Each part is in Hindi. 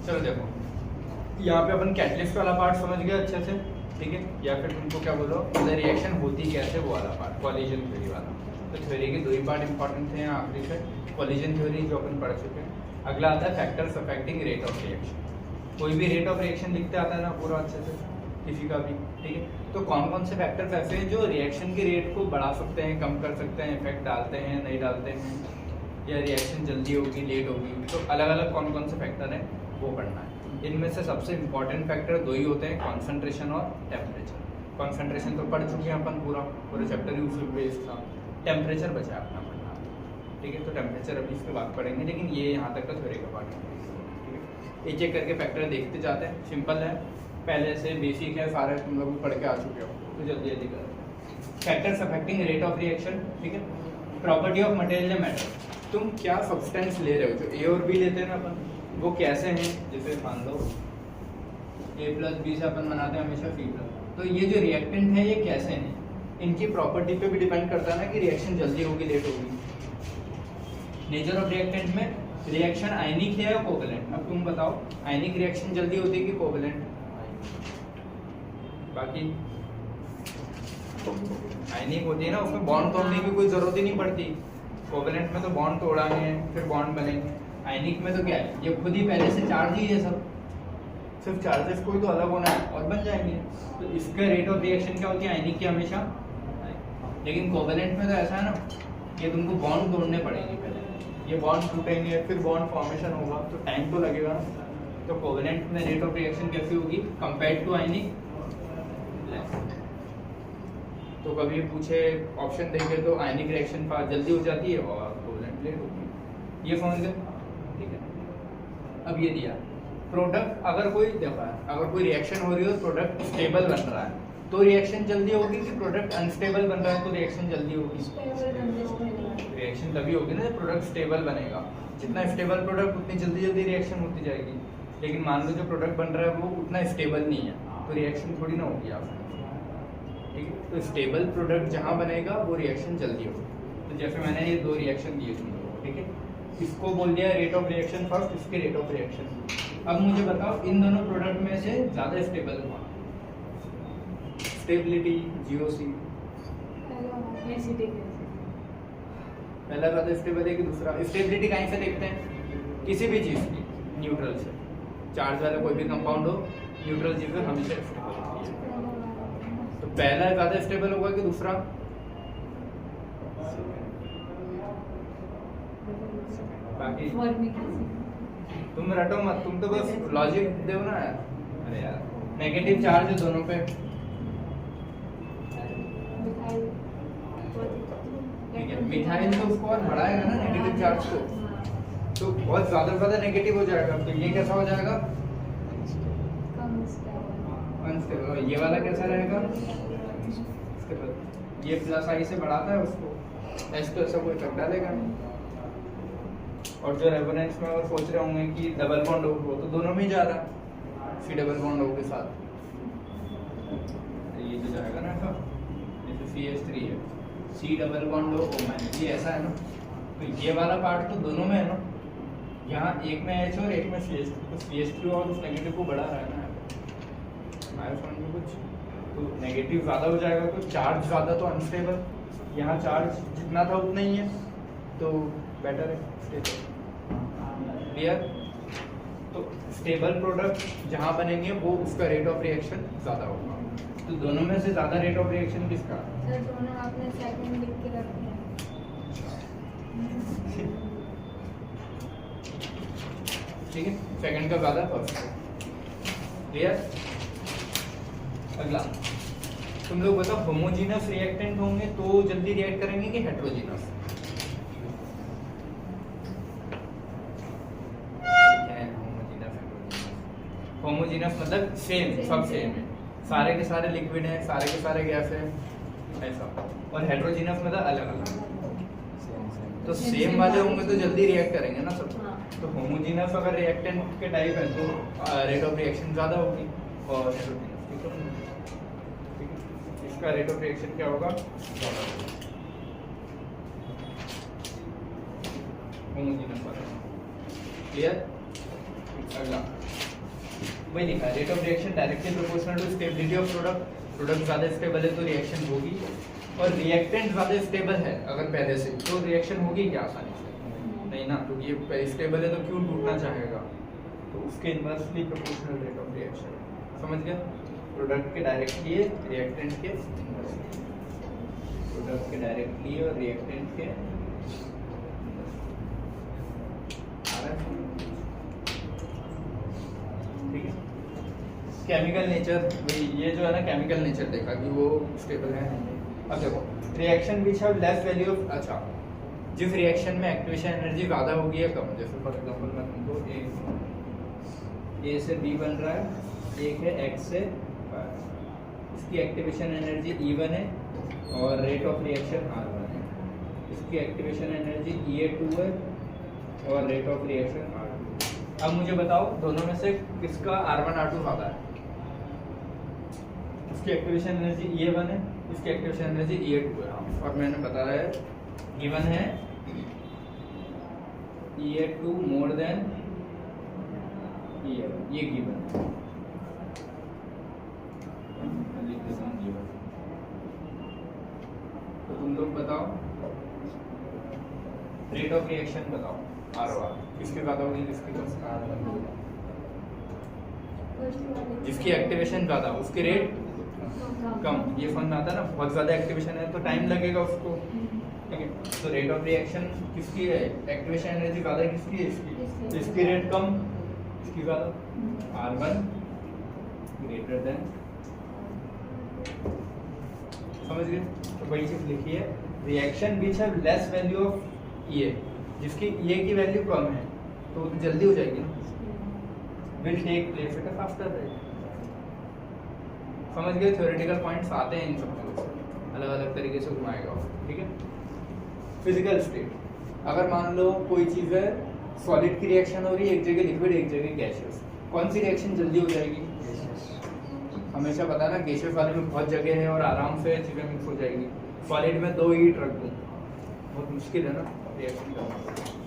चलो देखो, यहाँ पे अपन कैटलिस्ट वाला पार्ट समझ गए अच्छे से, ठीक है। या फिर तुमको क्या बोलो, रिएक्शन होती कैसे वो वाला पार्ट, कॉलिजन थ्योरी वाला। तो थ्योरी के दो ही पार्ट इंपॉर्टेंट थे यहाँ आखिरी से, कॉलिजन थ्योरी जो अपन पढ़ चुके हैं। अगला आता है factors affecting rate of reaction. कोई भी रेट ऑफ रिएक्शन लिखते आता है ना पूरा अच्छे से, किसी का भी, ठीक है। तो कौन कौन से फैक्टर्स ऐसे हैं जो रिएक्शन के रेट को बढ़ा सकते हैं, कम कर सकते हैं, इफेक्ट डालते हैं, नहीं डालते हैं, या रिएक्शन जल्दी होगी, लेट होगी, तो अलग अलग कौन कौन से फैक्टर हैं वो पढ़ना है। इनमें से सबसे इंपॉर्टेंट फैक्टर दो ही होते हैं, कॉन्सेंट्रेशन और टेम्परेचर। कॉन्सेंट्रेशन तो पढ़ चुके हैं अपन, पूरा चैप्टर ही उसी बेस्ड था। टेम्परेचर बचा है अपना पढ़ना, ठीक है। तो टेम्परेचर अभी इसके बाद पढ़ेंगे, लेकिन ये यहाँ तक का थ्योरी का पार्ट है, ठीक है। एक एक करके फैक्टर देखते जाते हैं, सिंपल है, पहले से बेसिक है, सारे तुम लोग पढ़ के आ चुके हो, तो जल्दी जल्दी करें। Factors affecting rate of reaction, ठीक है। प्रॉपर्टी ऑफ मटेरियल या मैटर, तुम क्या सब्सटेंस ले रहे हो, जो ए और बी लेते हैं ना अपन, वो कैसे हैं। जैसे मान लो ए प्लस बी से अपन बनाते हैं हमेशा सी प्लस, तो ये जो रिएक्टेंट है ये कैसे हैं, इनकी प्रॉपर्टी पे भी डिपेंड करता है ना कि रिएक्शन जल्दी होगी, लेट होगी। नेचर ऑफ रिएक्टेंट में रिएक्शन आयनिक है या कोवैलेंट। अब तुम बताओ, आयनिक रिएक्शन जल्दी होती है कि कोवैलेंट। बाकी आयनिक होती है ना, उसमें बॉन्ड तोड़ने की कोई जरूरत ही नहीं पड़ती। कोवैलेंट में तो बॉन्ड तोड़ाएंगे फिर बॉन्ड बनेंगे, आयनिक में तो क्या है, ये खुद ही पहले से चार्ज ही है सब, सिर्फ चार्जेस कोई तो अलग होना है और बन जाएंगे। तो इसका रेट ऑफ रिएक्शन क्या होती है आयनिक की हमेशा। लेकिन कोवैलेंट में तो ऐसा है ना, ये तुमको बॉन्ड तोड़ने पड़ेंगे पहले, ये बॉन्ड टूटेंगे फिर बॉन्ड फॉर्मेशन होगा, तो टाइम तो लगेगा ना। तो कोवैलेंट में रेट ऑफ रिएक्शन कैसी होगी कंपेयर्ड टू आयनिक। तो कभी पूछे ऑप्शन देंगे तो आयनिक रिएक्शन जल्दी हो जाती है और कोवैलेंट लेट होती है, ये समझ गए, ठीक है। अब ये दिया प्रोडक्ट, अगर कोई देखा अगर कोई रिएक्शन हो रही हो, प्रोडक्ट स्टेबल बन रहा है तो रिएक्शन जल्दी होगी, कि प्रोडक्ट अनस्टेबल बन रहा है तो रिएक्शन जल्दी होगी। रिएक्शन तभी होगी ना जब प्रोडक्ट स्टेबल बनेगा, जितना स्टेबल प्रोडक्ट उतनी जल्दी जल्दी रिएक्शन होती जाएगी। लेकिन मान लो जो प्रोडक्ट बन रहा है वो उतना स्टेबल नहीं है, तो रिएक्शन थोड़ी ना होगी आप, ठीक है। तो स्टेबल प्रोडक्ट जहाँ बनेगा वो रिएक्शन जल्दी होगी। तो जैसे मैंने ये दो रिएक्शन दिए तुम लोग, ठीक है, इसको बोल दिया रेट ऑफ रिएक्शन फर्स्ट, इसके रेट ऑफ रिएक्शन। अब मुझे बताओ इन दोनों प्रोडक्ट में से ज्यादा स्टेबल कौन, स्टेबिलिटी जीओसी, पहला ज्यादा स्टेबल है कि दूसरा। स्टेबिलिटी कहीं से देखते हैं, किसी भी चीज की, न्यूट्रल से, चार्ज वाला कोई भी कंपाउंड हो, न्यूट्रल चीज हमेशा स्टेबल होती है। तो पहला ज्यादा स्टेबल होगा कि दूसरा। बाकी तुम रटो मत, तुम तो बस लॉजिक दो ना यार। अरे यार नेगेटिव चार्ज है दोनों पे, ठीक है। मिथाइल तो उसको और बढ़ाएगा ना नेगेटिव चार्ज को, तो बहुत ज्यादा नेगेटिव हो जाएगा। तो ये कैसा हो जाएगा, अनस्टेबल। और ये वाला कैसा रहेगा, ये प्लस आई से बढ़ाता है उसको, एस तो ऐसा कोई इफेक्ट डालेगा नहीं। और जो रेजोनेंस में और सोच रहे होंगे कि डबल बॉन्ड हो, तो दोनों में ही जा रहा है, सी डबल बॉन्ड हो के साथ ये जो जाएगा ना, जैसे CH3 है, सी डबल बॉन्ड हो O माइनस, ये ऐसा है ना। तो ये वाला पार्ट तो दोनों में है ना, यहाँ एक में H और एक में CH3, तो CH3 और उस नेगेटिव को बढ़ा रहा है ना हमारे समझ में कुछ। तो नेगेटिव ज़्यादा हो जाएगा तो चार्ज ज़्यादा, तो अनस्टेबल। यहाँ चार्ज जितना था उतना ही है, तो बेटर है स्टेबल। क्लियर। तो स्टेबल प्रोडक्ट जहाँ बनेंगे वो उसका रेट ऑफ रिएक्शन ज़्यादा होगा। तो दोनों में से ज़्यादा रेट ऑफ रिएक्शन किसका? सर दोनों आपने सेकंड लिख के रखे हैं। ठीक है, सेकंड का ज़्यादा फर्स्ट। क्लियर। अगला तुम लोग बताओ, होमोजीनस रिएक्टेंट होंगे तो जल्दी रिएक्ट करेंगे कि हेट्रोजीनस? होमोजीनस मतलब सेम, सब सेम है, सारे के सारे लिक्विड हैं, सारे के सारे गैस हैं, ऐसा। और हेट्रोजीनस मतलब अलग अलग। तो सेम वाले होंगे तो जल्दी रिएक्ट करेंगे ना सब। तो होमोजीनस अगर रिएक्टेंट के टाइप है तो रेट ऑफ रिएक्शन ज़्यादा होगी, और हेट्रोजीनस ठीक है, इसका रेट ऑफ रिएक्शन क्या होगा, होमोजीनस वाला। क्लियर। अगला वही लिखा है, rate of reaction directly proportional to stability of product. Product ज़्यादा स्टेबल है तो रिएक्शन होगी, और रिएक्टेंट ज़्यादा स्टेबल है अगर पहले से तो रिएक्शन होगी क्या आसानी से? नहीं ना, तो ये स्टेबल है तो क्यों टूटना चाहेगा? तो उसके inversely proportional rate of reaction. समझ गया? प्रोडक्ट के डायरेक्टली है, रिएक्टेंट के इन्वर्सली। प्रोडक्ट के डायरेक्टली और रिएक्टेंट के ठीक है। केमिकल नेचर, ये जो है ना केमिकल नेचर देखा कि वो स्टेबल है नहीं। अब देखो reaction which have less value of, अच्छा जिस रिएक्शन में एक्टिवेशन एनर्जी ज़्यादा होगी या कम, जैसे फॉर एग्जांपल मैं तुमको ए से बी बन रहा है, एक है एक्स से वाई, इसकी एक्टिवेशन एनर्जी E1 है और रेट ऑफ रिएक्शन R1 है। इसकी एक्टिवेशन एनर्जी EA2 है और रेट ऑफ रिएक्शन R2। अब मुझे बताओ दोनों में से किसका R1 R2 ज़्यादा है? इसकी एक्टिवेशन एनर्जी EA1 है, इसकी एक्टिवेशन एनर्जी EA2 है। और मैंने बताया है गिवन है EA2 मोर देन EA1, ये गिवन है। तो तुम लोग बताओ रेट ऑफ रिएक्शन बताओ, R1 किसकी ज़्यादा होगी, किसकी कम? जिसकी एक्टिवेशन ज़्यादा उसकी रेट कम। ये समझ में आता है ना, बहुत ज़्यादा एक्टिवेशन है तो टाइम लगेगा उसको, ठीक है। तो रेट ऑफ रिएक्शन किसकी है, एक्टिवेशन एनर्जी ज़्यादा है किसकी है, इसकी, तो इसकी रेट कम, इसकी ज़्यादा। R1 ग्रेटर देन, समझ गए? तो वही चीज़ लिखी है, reaction which have less value of EA, जिसकी EA की वैल्यू कम है तो जल्दी हो जाएगी ना, will take place at a faster rate. समझ गए? थ्योरेटिकल पॉइंट्स आते हैं इन सब चीज़ों से, अलग अलग तरीके से घुमाएगा, ठीक है। फिजिकल स्टेट, अगर मान लो कोई चीज़ है सॉलिड की रिएक्शन हो रही है, एक जगह लिक्विड एक जगह गैसियस, कौन सी रिएक्शन जल्दी हो जाएगी? हमेशा पता है ना, गैसियस वाले में बहुत जगह है और आराम से चीज़ें मिक्स हो जाएगी। सॉलिड में 2 ईंट रख दूँ बहुत मुश्किल है ना रिएक्शन करना।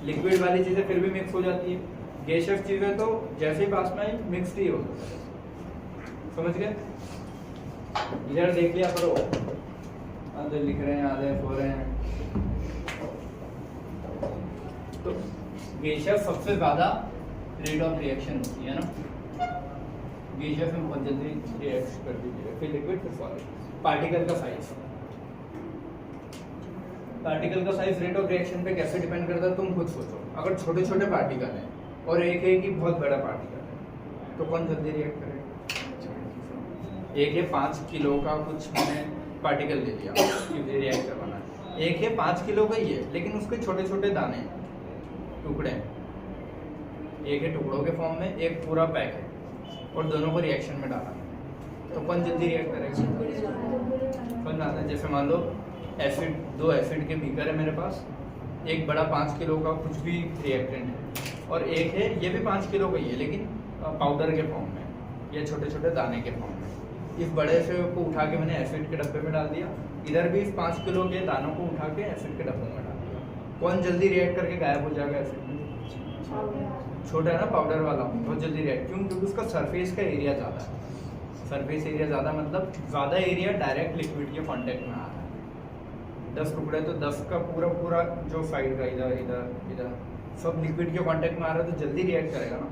लिक्विड वाली चीज़ें फिर भी मिक्स हो जाती है, गैसियस चीज़ें तो जैसे ही पास में आई मिक्स ही हो। समझ गए? इधर देख लिया करो, आधे लिख रहे हैं आधे सो रहे हैं। तो गैसियस सबसे ज़्यादा रेट ऑफ रिएक्शन होती है ना, गैसियस में बहुत जल्दी रिएक्ट कर दीजिए, फिर लिक्विड फिर सॉलिड। पार्टिकल का साइज, पार्टिकल का साइज रेट ऑफ रिएक्शन पे कैसे डिपेंड करता है तुम खुद सोचो। अगर छोटे छोटे पार्टिकल हैं और एक है कि बहुत बड़ा पार्टिकल है तो कौन जल्दी रिएक्ट करेगा? एक है 5 किलो का कुछ मैंने पार्टिकल ले लिया रिएक्ट करवाना है, एक है 5 किलो का ही है लेकिन उसके छोटे छोटे दाने टुकड़े, एक है टुकड़ों के फॉर्म में, एक पूरा पैक है और दोनों को रिएक्शन में डाला तो कौन जल्दी रिएक्ट करेगा? कौन आता है? जैसे मान लो एसिड, 2 एसिड के बीकर है मेरे पास, एक बड़ा 5 किलो का कुछ भी रिएक्टेंट है और एक है ये भी 5 किलो का ही है लेकिन पाउडर के फॉर्म में या छोटे छोटे दाने के फॉर्म में। इस बड़े से को उठा के मैंने एसिड के डब्बे में डाल दिया, इधर भी इस 5 किलो के दानों को उठा के एसिड के डब्बे में डाल दिया, कौन जल्दी रिएक्ट करके गायब हो जाएगा? एसिड में छोटा है ना पाउडर वाला, बहुत जल्दी रिएक्ट, क्यों? क्योंकि उसका सरफेस का एरिया ज़्यादा है। सरफेस एरिया ज़्यादा मतलब ज़्यादा एरिया डायरेक्ट लिक्विड के कॉन्टेक्ट में आ रहा है। 10 टुकड़े तो 10 का पूरा पूरा जो साइड का इधर इधर इधर सब लिक्विड के कॉन्टेक्ट में आ रहा है तो जल्दी रिएक्ट करेगा ना।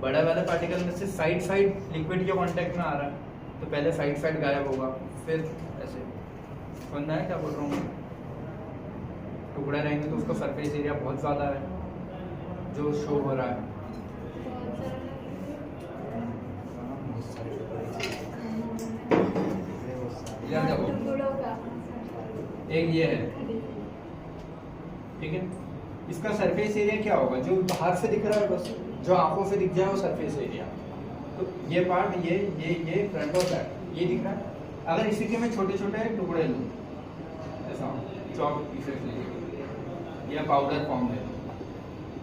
बड़े वाले पार्टिकल में से साइड लिक्विड के कॉन्टेक्ट में आ रहा है तो पहले साइड गायब होगा, फिर ऐसे। समझना है क्या बोल रहा हूँ? टुकड़े रहेंगे तो उसका सरफेस एरिया बहुत ज़्यादा है जो शो हो रहा है। इधर देखो, एक ये है, ठीक है। इसका सरफेस एरिया क्या होगा? जो बाहर से दिख रहा है बस, जो आंखों से दिख जाए वो सरफेस एरिया। तो ये पार्ट ये फ्रंट और बैक ये दिख रहा है। अगर इसी के मैं छोटे छोटे टुकड़े लूँ, ऐसा चॉप पीसेस ले या पाउडर फॉर्म ले,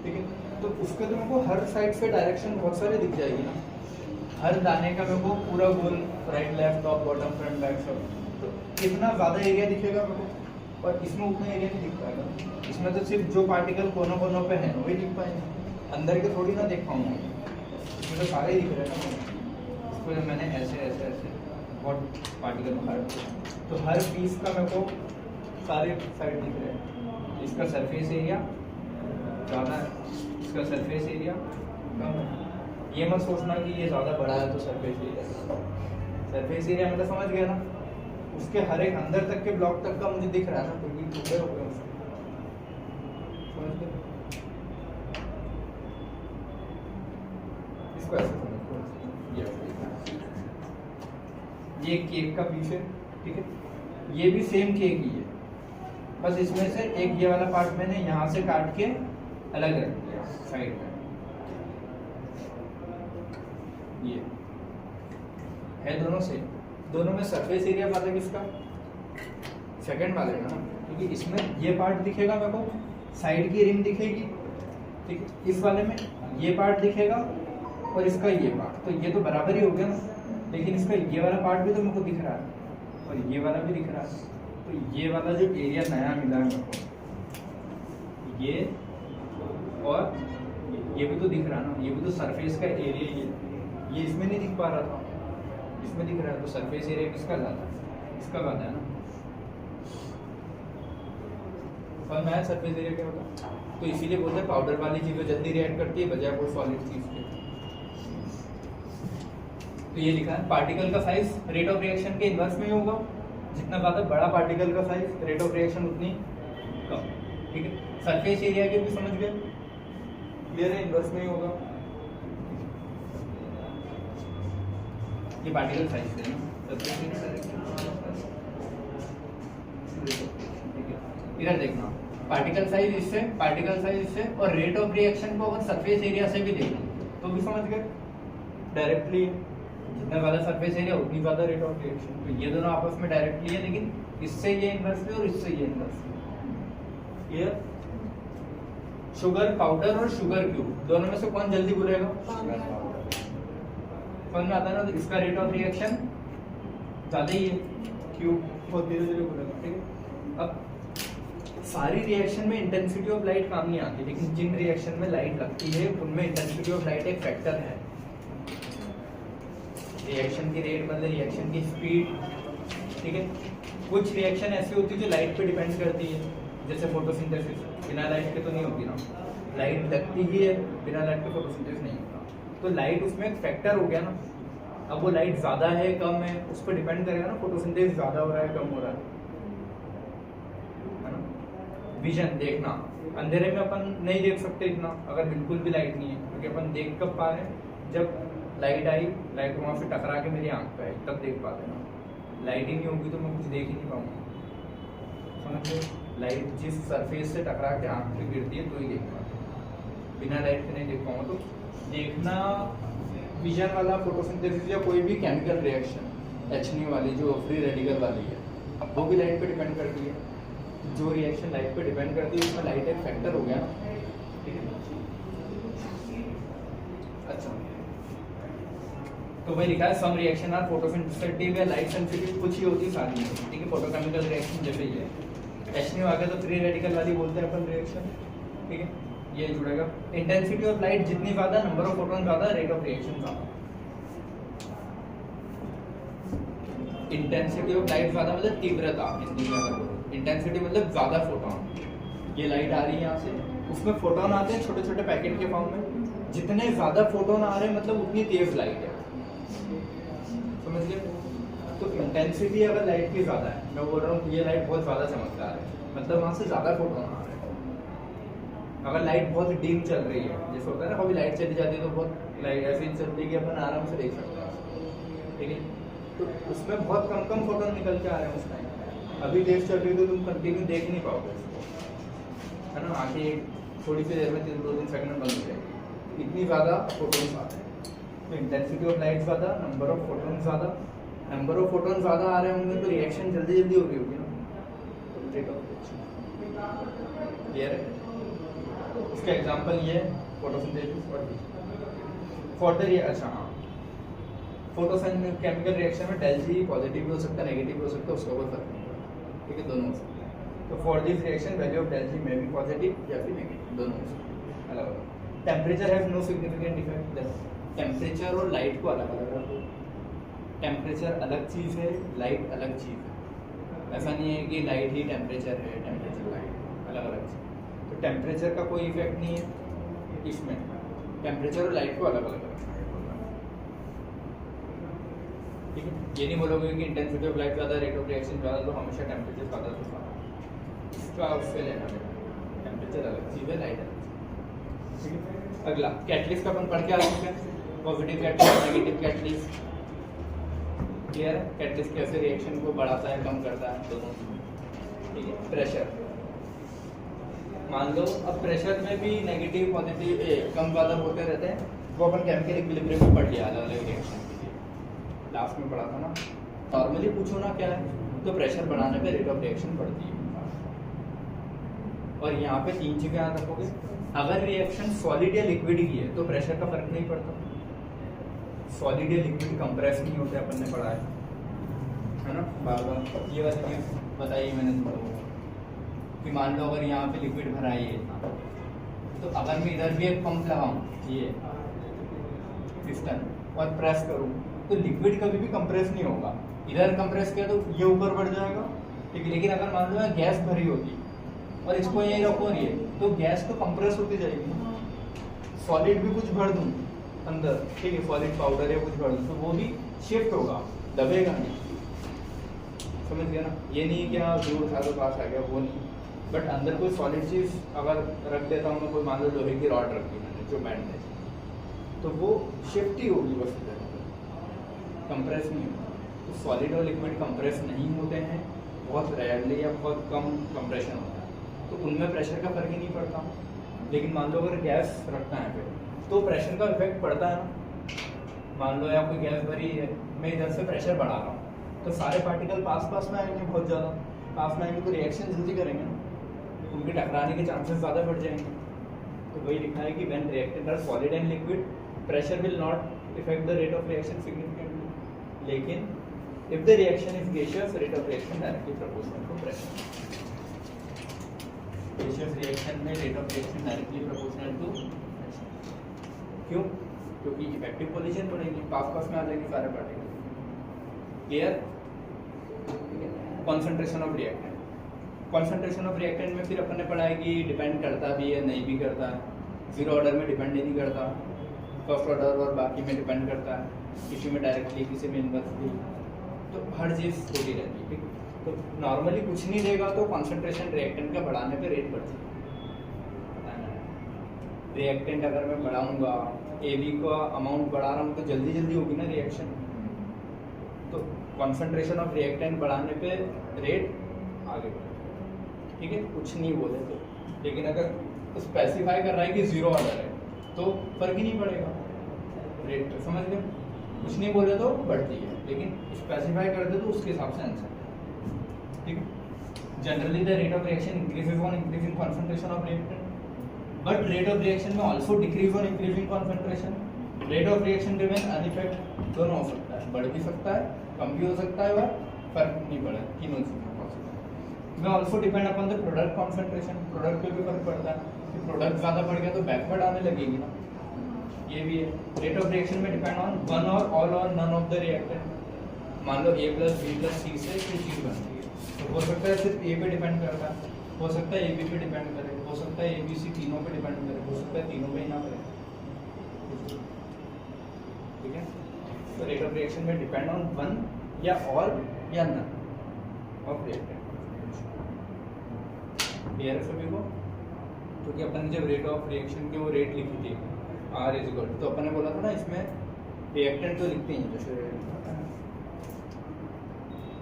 ठीक है, तो उसके तो मेरे को हर साइड से डायरेक्शन बहुत सारे दिख जाएगी ना। हर दाने का मेरे को पूरा गोल, right left top bottom front back सब, तो कितना ज़्यादा एरिया दिखेगा मेरे को। और इसमें उतना एरिया नहीं दिख पाएगा। इसमें तो सिर्फ जो पार्टिकल कोनों कोनों पे हैं वही दिख पाएंगे, अंदर के थोड़ी ना देख पाऊंगा। इसमें तो सारे ही दिख रहे हैं ना। इसको जब मैंने ऐसे ऐसे ऐसे बहुत पार्टिकल में काट दिया तो हर पीस का मेरे को सारे साइड दिख रहे हैं। इसका सरफेस एरिया ज़्यादा है, इसका सरफेस एरिया कम है। ये मत सोचना कि ये ज़्यादा बड़ा है तो सरफेस एरिया मतलब समझ गया ना। उसके हर एक अंदर तक के ब्लॉक तक का मुझे दिख रहा है ना, क्योंकि टुकड़े हो गए उसके। समझ गए? इसको ऐसे समझो, ये केक का पीस है, ठीक है। ये भी सेम केक ही है, बस इसमें से एक ये वाला पार्ट मैंने यहाँ से काट के अलग रख दिया साइड में। ये है दोनों से, दोनों में सरफेस एरिया पता है किसका? सेकंड वाले का ना, क्योंकि इसमें ये पार्ट दिखेगा मेरे को, साइड की रिंग दिखेगी, ठीक है। इस वाले में ये पार्ट दिखेगा और इसका ये पार्ट, तो ये तो बराबर ही हो गया ना। लेकिन इसका ये वाला पार्ट भी तो मेरे को दिख रहा है और ये वाला भी दिख रहा है, तो ये वाला जो एरिया नया मिला है मेरे को, ये और ये भी तो दिख रहा है ना, ये भी तो सरफेस का एरिया ये इसमें नहीं दिख पा रहा था, इसमें दिख रहा है। तो सरफेस एरिया किसका ज़्यादा है? इसका ज़्यादा है ना। और मैं सरफेस एरिया क्या होता, तो इसीलिए बोलते हैं पाउडर वाली चीज़ें जल्दी रिएक्ट करती है बजाय वो सॉलिड चीज़ के। तो ये लिखा है पार्टिकल का साइज रेट ऑफ रिएक्शन के इनवर्स में ही होगा। जितना ज़्यादा बड़ा पार्टिकल का साइज रेट ऑफ रिएक्शन उतनी कम, ठीक है। सरफेस एरिया के भी समझ गए, क्लियर है, इनवर्स में ही होगा। ये पार्टिकल साइज है ना, ठीक है। इधर देखना, पार्टिकल साइज इससे और रेट ऑफ रिएक्शन को अगर सरफेस एरिया से भी देखें तो भी समझ गए डायरेक्टली। जितना ज़्यादा सरफेस एरिया उतनी ज़्यादा रेट ऑफ रिएक्शन। तो ये दोनों आपस में डायरेक्टली है, लेकिन इससे ये इनवर्सली और इससे ये इनवर्सली। क्लियर? शुगर पाउडर और शुगर क्यूब दोनों में से कौन जल्दी बोलेगा? समझ में आता है ना। तो इसका रेट ऑफ रिएक्शन ज़्यादा ही है, क्यूब बहुत धीरे धीरे बोलेगा, ठीक है। अब सारी रिएक्शन में इंटेंसिटी ऑफ लाइट काम नहीं आती, लेकिन जिन रिएक्शन में लाइट लगती है उनमें इंटेंसिटी ऑफ लाइट एक फैक्टर है। रिएक्शन की रेट मतलब रिएक्शन की स्पीड, ठीक है। कुछ रिएक्शन ऐसी होती है जो लाइट पे डिपेंड करती है, जैसे फोटोसिंथेसिस, बिना लाइट के तो नहीं होती ना, लाइट लगती ही है, बिना लाइट के फोटोसिंथेसिस नहीं होता। तो लाइट उसमें एक फैक्टर हो गया ना। अब वो लाइट ज़्यादा है कम है उस पर डिपेंड करेगा ना, फोटोसिंथेसिस ज़्यादा हो रहा है कम हो रहा है ना। विजन देखना, अंधेरे में अपन नहीं देख सकते इतना अगर बिल्कुल भी लाइट नहीं है, क्योंकि अपन देख कब पा रहे हैं? जब लाइट आई, लाइट वहाँ से टकरा के मेरी आंख पे आई, तब देख पाते ना। लाइट ही नहीं होगी तो मैं कुछ देख ही नहीं पाऊंगा। समझ लो, लाइट जिस सरफेस से टकरा के आंख पे गिरती है तो ही देख पाते, बिना लाइट के नहीं देख पाऊंगा। तो देखना विजन वाला फोटोसिंथेसिस या कोई भी केमिकल रिएक्शन एचनी वाली जो फ्री रेडिकल वाली है, अब वो भी लाइट पे डिपेंड करती है। जो रिएक्शन लाइट पे डिपेंड करती है उसमें लाइट एक फैक्टर हो गया, ठीक है। अच्छा, तो वही लिखा है सम रिएक्शन आर फोटोसेंसिटिव या लाइट सेंसिटिव, कुछ ही होती सारी, ठीक है। फोटोकेमिकल रिएक्शन जैसे ही है, एचनी आ गया तो फ्री रेडिकल वाली बोलते हैं अपन रिएक्शन, ठीक है। ये जुड़ेगा। इंटेंसिटी ऑफ लाइट जितनी ज्यादा, नंबर ऑफ फोटोन ज्यादा, रेट ऑफ रिएक्शन ज्यादा। इंटेंसिटी ऑफ लाइट ज्यादा मतलब तीव्रता, हिंदी में अगर बोलो इंटेंसिटी मतलब ज्यादा फोटोन। ये लाइट आ रही है यहाँ से, उसमें फोटोन आते हैं छोटे छोटे पैकेट के फॉर्म में, जितने ज्यादा फोटोन आ रहे हैं मतलब उतनी तेज लाइट है, समझ गए। तो इंटेंसिटी अगर लाइट की ज्यादा है, मैं बोल रहा हूँ ये लाइट बहुत ज्यादा चमकदार है, मतलब वहां से ज्यादा फोटोन आ रहे हैं। अगर लाइट बहुत डीम चल रही है, जैसे होता है ना कभी लाइट चली जाती है तो बहुत लाइट ऐसी चलती है कि अपन आराम से देख सकते हैं, ठीक है। तो उसमें बहुत कम कम फोटोन निकल के आ रहे हैं उस टाइम। अभी तेज चल रही है तो तुम कंटिन्यू देख नहीं पाओगे उसको, है ना। आंखें थोड़ी सी देर में 2-3 सेकंड में बंद हो जाएगी, इतनी ज़्यादा फोटोन्स आते हैं। तो इंटेंसिटी ऑफ लाइट ज़्यादा, नंबर ऑफ फोटोन ज़्यादा। नंबर ऑफ फोटोन ज़्यादा आ रहे होंगे तो रिएक्शन जल्दी जल्दी हो रही होगी ना, तो रेट ऑफ रिएक्शन क्लियर है। इसका एग्जांपल ये है फोटोसिंथेसिस फॉर द अच्छा हाँ, फोटोसिंथेसिस केमिकल रिएक्शन में डेल जी पॉजिटिव भी हो सकता है, नेगेटिव भी हो सकता है, उसका कोई फर्क नहीं पड़ता, ठीक है। दोनों हो सकते हैं। तो for this reaction value of del G में भी पॉजिटिव या फिर नेगेटिव, दोनों हो सकते हैं, अलग अलग। Temperature has no significant effect, temperature और लाइट को अलग अलग रखो। टेम्परेचर अलग चीज़ है, लाइट अलग चीज़ है। ऐसा नहीं है कि लाइट ही टेम्परेचर है, टेम्परेचर लाइट अलग अलग चीज़। तो टेम्परेचर का कोई इफेक्ट नहीं है इसमें, टेम्परेचर और लाइट को अलग अलग रखना है। ठीक है, ये नहीं बोलोगे कि इंटेंसिटी ऑफ लाइट ज़्यादा, रेट ऑफ रिएक्शन ज़्यादा, तो हमेशा टेम्परेचर ज़्यादा तो ज़्यादा, इसका उससे लेना देना। टेम्परेचर अलग चीज़ है, लाइट अलग चीज़। ठीक है, अगला कैटलिस्ट का अपन पढ़ के आ चुके हैं, positive catalyst, negative catalyst. Clear है, कैटलिस्ट कैसे रिएक्शन को बढ़ाता है, कम करता है, दोनों। ठीक है, प्रेशर मान लो, अब प्रेशर में भी नेगेटिव पॉजिटिव कम ज़्यादा होते रहते हैं, वो अपन केमिकल इक्विलिब्रियम में पढ़ लिया अलग अलग रिएक्शन के लिए, लास्ट में पढ़ा था ना। नॉर्मली पूछो ना क्या है, तो प्रेशर बढ़ाने पे रेट ऑफ रिएक्शन बढ़ती है। और यहाँ पे तीन चीज़ें याद रखोगे, अगर रिएक्शन सॉलिड या लिक्विड की है तो प्रेशर का फर्क नहीं पड़ता। सॉलिड या लिक्विड कंप्रेस नहीं होते, अपन ने पढ़ा है ना बार बार। ये वाली चीज़ बताइए मैंने तुमको कि मान लो अगर यहाँ पे लिक्विड भरा है तो अगर मैं इधर भी एक पंप लगाऊं ये पिस्टन और प्रेस करूं तो लिक्विड कभी भी कंप्रेस नहीं होगा। इधर कंप्रेस किया तो ये ऊपर बढ़ जाएगा, ठीक है। लेकिन अगर मान लो मैं गैस भरी होगी और इसको यहीं रखो ये, तो गैस तो कंप्रेस होती जाएगी। सॉलिड भी कुछ भर दूं अंदर, ठीक है, सॉलिड पाउडर या कुछ भर दूं तो वो भी शिफ्ट होगा, दबेगा नहीं। समझ गया ना, ये नहीं कि हाँ दूर था तो पास आ गया, वो नहीं। बट अंदर कोई सॉलिड चीज़ अगर रख देता हूँ मैं, कोई मान लो लोहे की रॉड रखी मैंने जो बैंड है, तो वो शिफ्ट ही होगी बस इधर, कंप्रेस नहीं होगा। तो सॉलिड और लिक्विड कंप्रेस नहीं होते हैं, बहुत रेयरली या बहुत कम कंप्रेशन होता है, तो उनमें प्रेशर का फर्क ही नहीं पड़ता। लेकिन मान लो अगर गैस रखना है फिर तो प्रेशर का इफेक्ट पड़ता है ना। मान लो या कोई गैस भरी है, मैं इधर से प्रेशर बढ़ा रहा हूँ तो सारे पार्टिकल पास पास में आएंगे, बहुत ज़्यादा पास में आएंगे तो रिएक्शन जल्दी करेंगे ना, उनके टकराने के चांसेस ज़्यादा बढ़ जाएंगे। तो वही लिखा है कि when reactant are solid and liquid pressure will not affect the rate of reaction significantly, लेकिन if the reaction is gaseous rate of reaction directly proportional to pressure. Gaseous reaction में rate of reaction directly proportional to pressure. क्यों? क्योंकि इफेक्टिव कोलिजन बढ़ेगी, पास में आ जाएंगे सारे particle. Clear? Concentration of reactant, concentration of reactant में फिर अपन ने पढ़ा है कि डिपेंड करता भी है, नहीं भी करता है। जीरो ऑर्डर में डिपेंड नहीं करता, फर्स्ट ऑर्डर और बाकी में डिपेंड करता है, किसी में डायरेक्टली किसी में इनवर्सली, तो हर चीज़ होती रहती है। ठीक, तो नॉर्मली कुछ नहीं देगा तो कंसंट्रेशन रिएक्टेंट का बढ़ाने पे रेट बढ़ती है। रिएक्टेंट अगर मैं बढ़ाऊंगा, AB का अमाउंट बढ़ा रहा हूँ तो जल्दी जल्दी होगी ना रिएक्शन, तो कंसंट्रेशन ऑफ रिएक्टेंट बढ़ाने पे रेट आगे बढ़ेगा। ठीक है, कुछ नहीं बोले तो। लेकिन अगर स्पेसिफाई कर रहा है कि जीरो ऑर्डर है तो फर्क ही नहीं पड़ेगा रेट पे, समझ गए। कुछ नहीं बोले तो बढ़ती है, लेकिन स्पेसिफाई कर दे तो उसके हिसाब से आंसर। ठीक है, generally the rate of reaction increases on increasing concentration of reactant, but rate of reaction may also decrease on increasing concentration. Rate of reaction remain unaffect, दोनों हो सकता है, बढ़ भी सकता है, कम भी हो सकता है, और फर्क नहीं पड़ा, तीनों चीज़ें पॉसिबल। में also depend upon the product concentration, product पे भी फर्क पड़ता है कि प्रोडक्ट ज़्यादा बढ़ गया तो बैकवर्ड आने लगेगी ना, ये भी है। रेट ऑफ रिएक्शन में डिपेंड ऑन वन और ऑल और नन ऑफ द रिएक्टेंट। मान लो A + B + C से कोई चीज़ बनती है तो हो सकता है सिर्फ A पे डिपेंड करता है, हो सकता है AB पे डिपेंड करे, हो सकता है ABC तीनों पे डिपेंड करे, हो सकता है तीनों पे ही ना करे। ठीक है, तो रेट ऑफ रिएक्शन में डिपेंड ऑन वन या ऑल या नन ऑफ रिएक्टेंट। क्लियर है सभी को? क्योंकि अपन ने जब रेट ऑफ रिएक्शन की वो रेट लिखी थी R = तो अपन ने बोला था ना इसमें रिएक्टेंट तो लिखते हैं, जैसे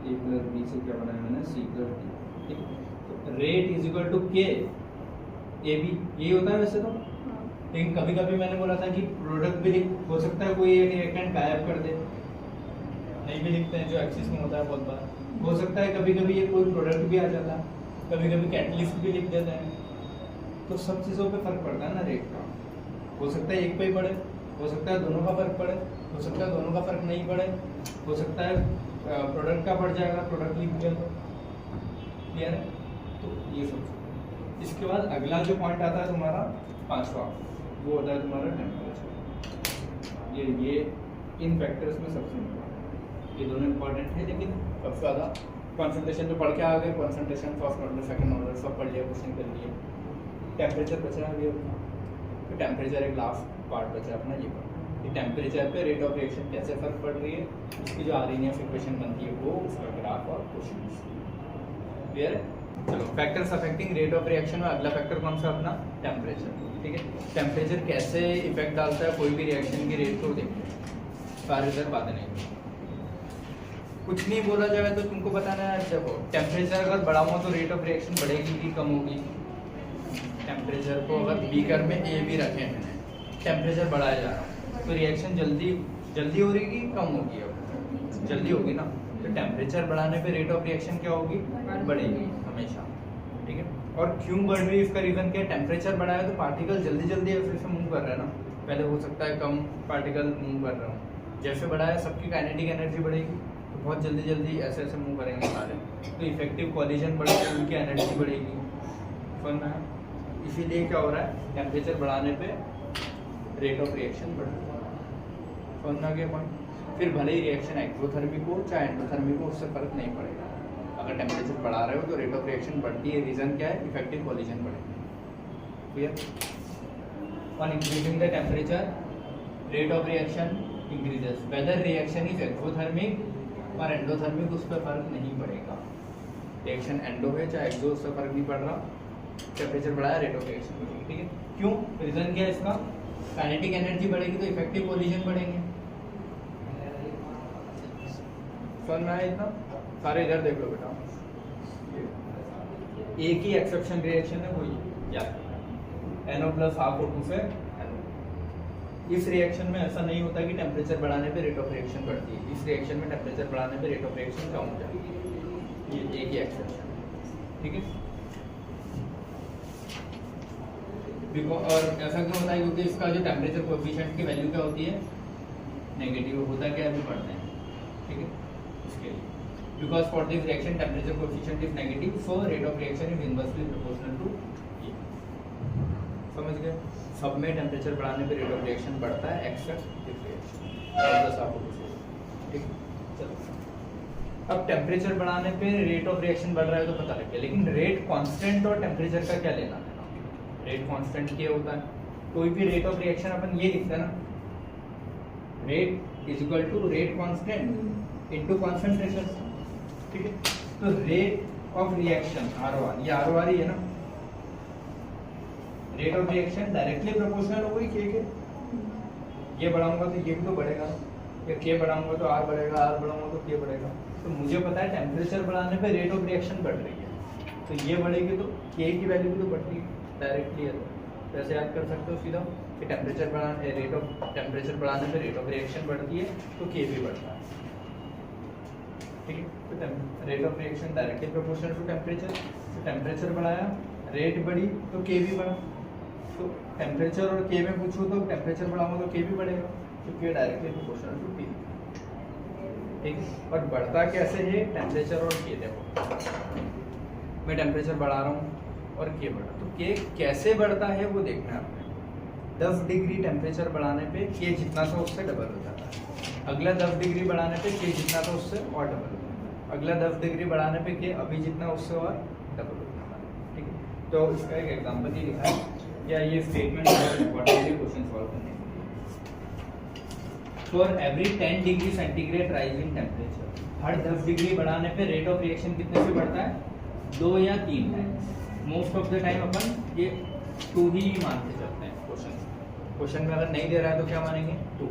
A + B से क्या बनाया मैंने C + D। ठीक, तो रेट = K AB, यही होता है वैसे तो। लेकिन कभी कभी मैंने बोला था कि प्रोडक्ट भी हो सकता है कोई एक रिएक्टेंट गायब कर दे, नहीं भी लिखते हैं जो एक्सिस में होता है बहुत बार। हो सकता है कभी कभी ये कोई प्रोडक्ट भी आ जाता है, कभी कभी कैटलिस्ट भी लिख देते हैं, तो सब चीज़ों पे फर्क पड़ता है ना रेट का। हो सकता है एक पे ही पड़े, हो सकता है दोनों का फर्क पड़े, हो सकता है दोनों का फर्क नहीं पड़े, हो सकता है प्रोडक्ट का बढ़ जाएगा, प्रोडक्ट लिख दिया तो। क्लियर है? तो ये सब। इसके बाद अगला जो पॉइंट आता है तुम्हारा 5वां, वो होता है तुम्हारा टेम्परेचर। ये इन फैक्टर्स में सबसे इम्पोर्टेंट, ये दोनों इम्पोर्टेंट है, लेकिन सबसे ज़्यादा कंसंट्रेशन तो पढ़ के आ गए, concentration first order second order सब पढ़ लिया, क्वेश्चन कर लिए। टेम्परेचर बचा है अभी अपना, तो टेम्परेचर एक लास्ट पार्ट बचा अपना, ये कि टेम्परेचर पे रेट ऑफ रिएक्शन कैसे फर्क पड़ रही है, उसकी जो आर्रीनियस इक्वेशन बनती है वो, उसका ग्राफ और क्वेश्चन। क्लियर है? चलो, factors affecting rate of reaction में अगला फैक्टर कौन सा अपना? टेम्परेचर। ठीक है, टेम्परेचर कैसे इफेक्ट डालता है कोई भी रिएक्शन की रेट को, देखते हैं। सारी इधर बातें नहीं, कुछ नहीं बोला जाए तो तुमको बताना है। देखो, टेम्परेचर अगर बढ़ा हुआ तो रेट ऑफ रिएक्शन बढ़ेगी कि कम होगी? टेम्परेचर को अगर बीकर में ए भी रखे मैंने, टेम्परेचर बढ़ाया जा रहा है तो रिएक्शन जल्दी हो रही कि कम होगी? अब जल्दी होगी ना, तो टेम्परेचर बढ़ाने पे रेट ऑफ रिएक्शन क्या होगी? बढ़ेगी हमेशा। ठीक है, और क्यों बढ़ रही है इसका रीजन क्या है? टेम्परेचर बढ़ा है तो पार्टिकल जल्दी ऐसे मूव कर रहा है ना, पहले हो सकता है कम पार्टिकल मूव कर रहा हूँ, जैसे बढ़ाया सबकी काइनेटिक एनर्जी बढ़ेगी तो बहुत जल्दी ऐसे मूव करेंगे सारे, तो इफेक्टिव कॉलिजन बढ़ेगा, उनकी एनर्जी बढ़ेगी। समझ में? इसीलिए क्या हो रहा है, टेम्परेचर बढ़ाने पे रेट ऑफ रिएक्शन बढ़ रहा है। समझ में आ गया पॉइंट? फिर भले ही रिएक्शन एक्सोथर्मिक हो चाहे एंडोथर्मिक हो, उससे फर्क नहीं पड़ेगा। अगर टेम्परेचर बढ़ा रहे हो तो रेट ऑफ रिएक्शन बढ़ती है, रीजन क्या है? इफेक्टिव कॉलिजन बढ़ेगा। Clear? On increasing the temperature rate of reaction increases, whether reaction is exothermic और एंडोथर्मिक, उस पर फर्क नहीं पड़ेगा। रिएक्शन एंडो है चाहे एक्सो, उससे फर्क नहीं पड़ रहा, टेम्परेचर बढ़ाया रेट ऑफ रिएक्शन बढ़ेगी। ठीक है, क्यों? रीजन क्या है इसका? काइनेटिक एनर्जी बढ़ेगी तो इफेक्टिव कॉलिजन बढ़ेंगे। समझ में आया इतना? सारे इधर देख लो बेटा, एक ही एक्सेप्शन रिएक्शन है वो याद रखना, NO प्लस हाफ O2 से NO। इस रिएक्शन में ऐसा नहीं होता कि टेम्परेचर बढ़ाने पे रेट ऑफ रिएक्शन बढ़ती है, इस रिएक्शन में टेम्परेचर बढ़ाने पे रेट ऑफ रिएक्शन कम हो जाती है, ये एक ही एक्सेप्शन है। ठीक है, और ऐसा क्यों होता है? क्योंकि इसका जो टेम्परेचर कोएफिशिएंट की वैल्यू क्या होती है? नेगेटिव होता है। क्या अभी पढ़ते हैं? ठीक है, इसके लिए because for this reaction temperature coefficient is negative, so rate of reaction is inversely proportional to ये। समझ गए? सब में टेम्परेचर बढ़ाने पे रेट ऑफ रिएक्शन बढ़ता है एक्सेप्ट दिस रिएक्शन। ठीक, चलो, अब टेम्परेचर बढ़ाने पे रेट ऑफ रिएक्शन बढ़ रहा है तो पता लग गया, लेकिन रेट कांस्टेंट और टेम्परेचर का क्या लेना है? रेट कांस्टेंट क्या होता है? कोई भी रेट ऑफ रिएक्शन अपन ये लिखते हैं ना, rate is equal to rate constant into concentration. ठीक है, तो रेट ऑफ रिएक्शन ROR, ये ROR ही है ना, rate of reaction directly proportional होगी K के। ये बढ़ाऊंगा तो ये भी तो बढ़ेगा, या K बढ़ाऊंगा तो R बढ़ेगा, R बढ़ाऊंगा तो K बढ़ेगा। तो मुझे पता है टेम्परेचर बढ़ाने पे रेट ऑफ रिएक्शन बढ़ रही है, तो ये बढ़ेगी तो K की वैल्यू भी तो बढ़ती है डायरेक्टली है। तो ऐसे याद कर सकते हो सीधा कि टेम्परेचर बढ़ाने पे रेट ऑफ रिएक्शन बढ़ती है तो K भी बढ़ता है। ठीक है, तो rate of reaction directly proportional to temperature, तो टेम्परेचर बढ़ाया, रेट बढ़ी तो K भी बढ़ा। तो टेम्परेचर और K में पूछूँ तो टेम्परेचर बढ़ाऊंगा तो K भी बढ़ेगा, तो K directly proportional to T। ठीक है, और बढ़ता कैसे है? टेम्परेचर और K। देखो, मैं टेम्परेचर बढ़ा रहा हूँ और K बढ़ा, तो K कैसे बढ़ता है वो देखना है आपने। 10 डिग्री टेम्परेचर बढ़ाने पे K जितना था उससे डबल हो जाता है, अगला 10 डिग्री बढ़ाने पे K जितना था उससे और डबल हो जाता है, अगला 10 डिग्री बढ़ाने पे K अभी जितना उससे और डबल हो जाता है। ठीक है, तो इसका एक एग्जाम्पल ही लिखा है, या ये स्टेटमेंट क्वेश्चन सॉल्व करने के लिए। For every 10 degree centigrade rise in temperature, her 10 degree बढ़ाने पे रेट ऑफ रिएक्शन कितने से बढ़ता है? 2 या 3 times. Most of the time अपन ये 2 ही मानते चलते हैं। क्वेश्चन में अगर नहीं दे रहा है तो क्या मानेंगे? 2,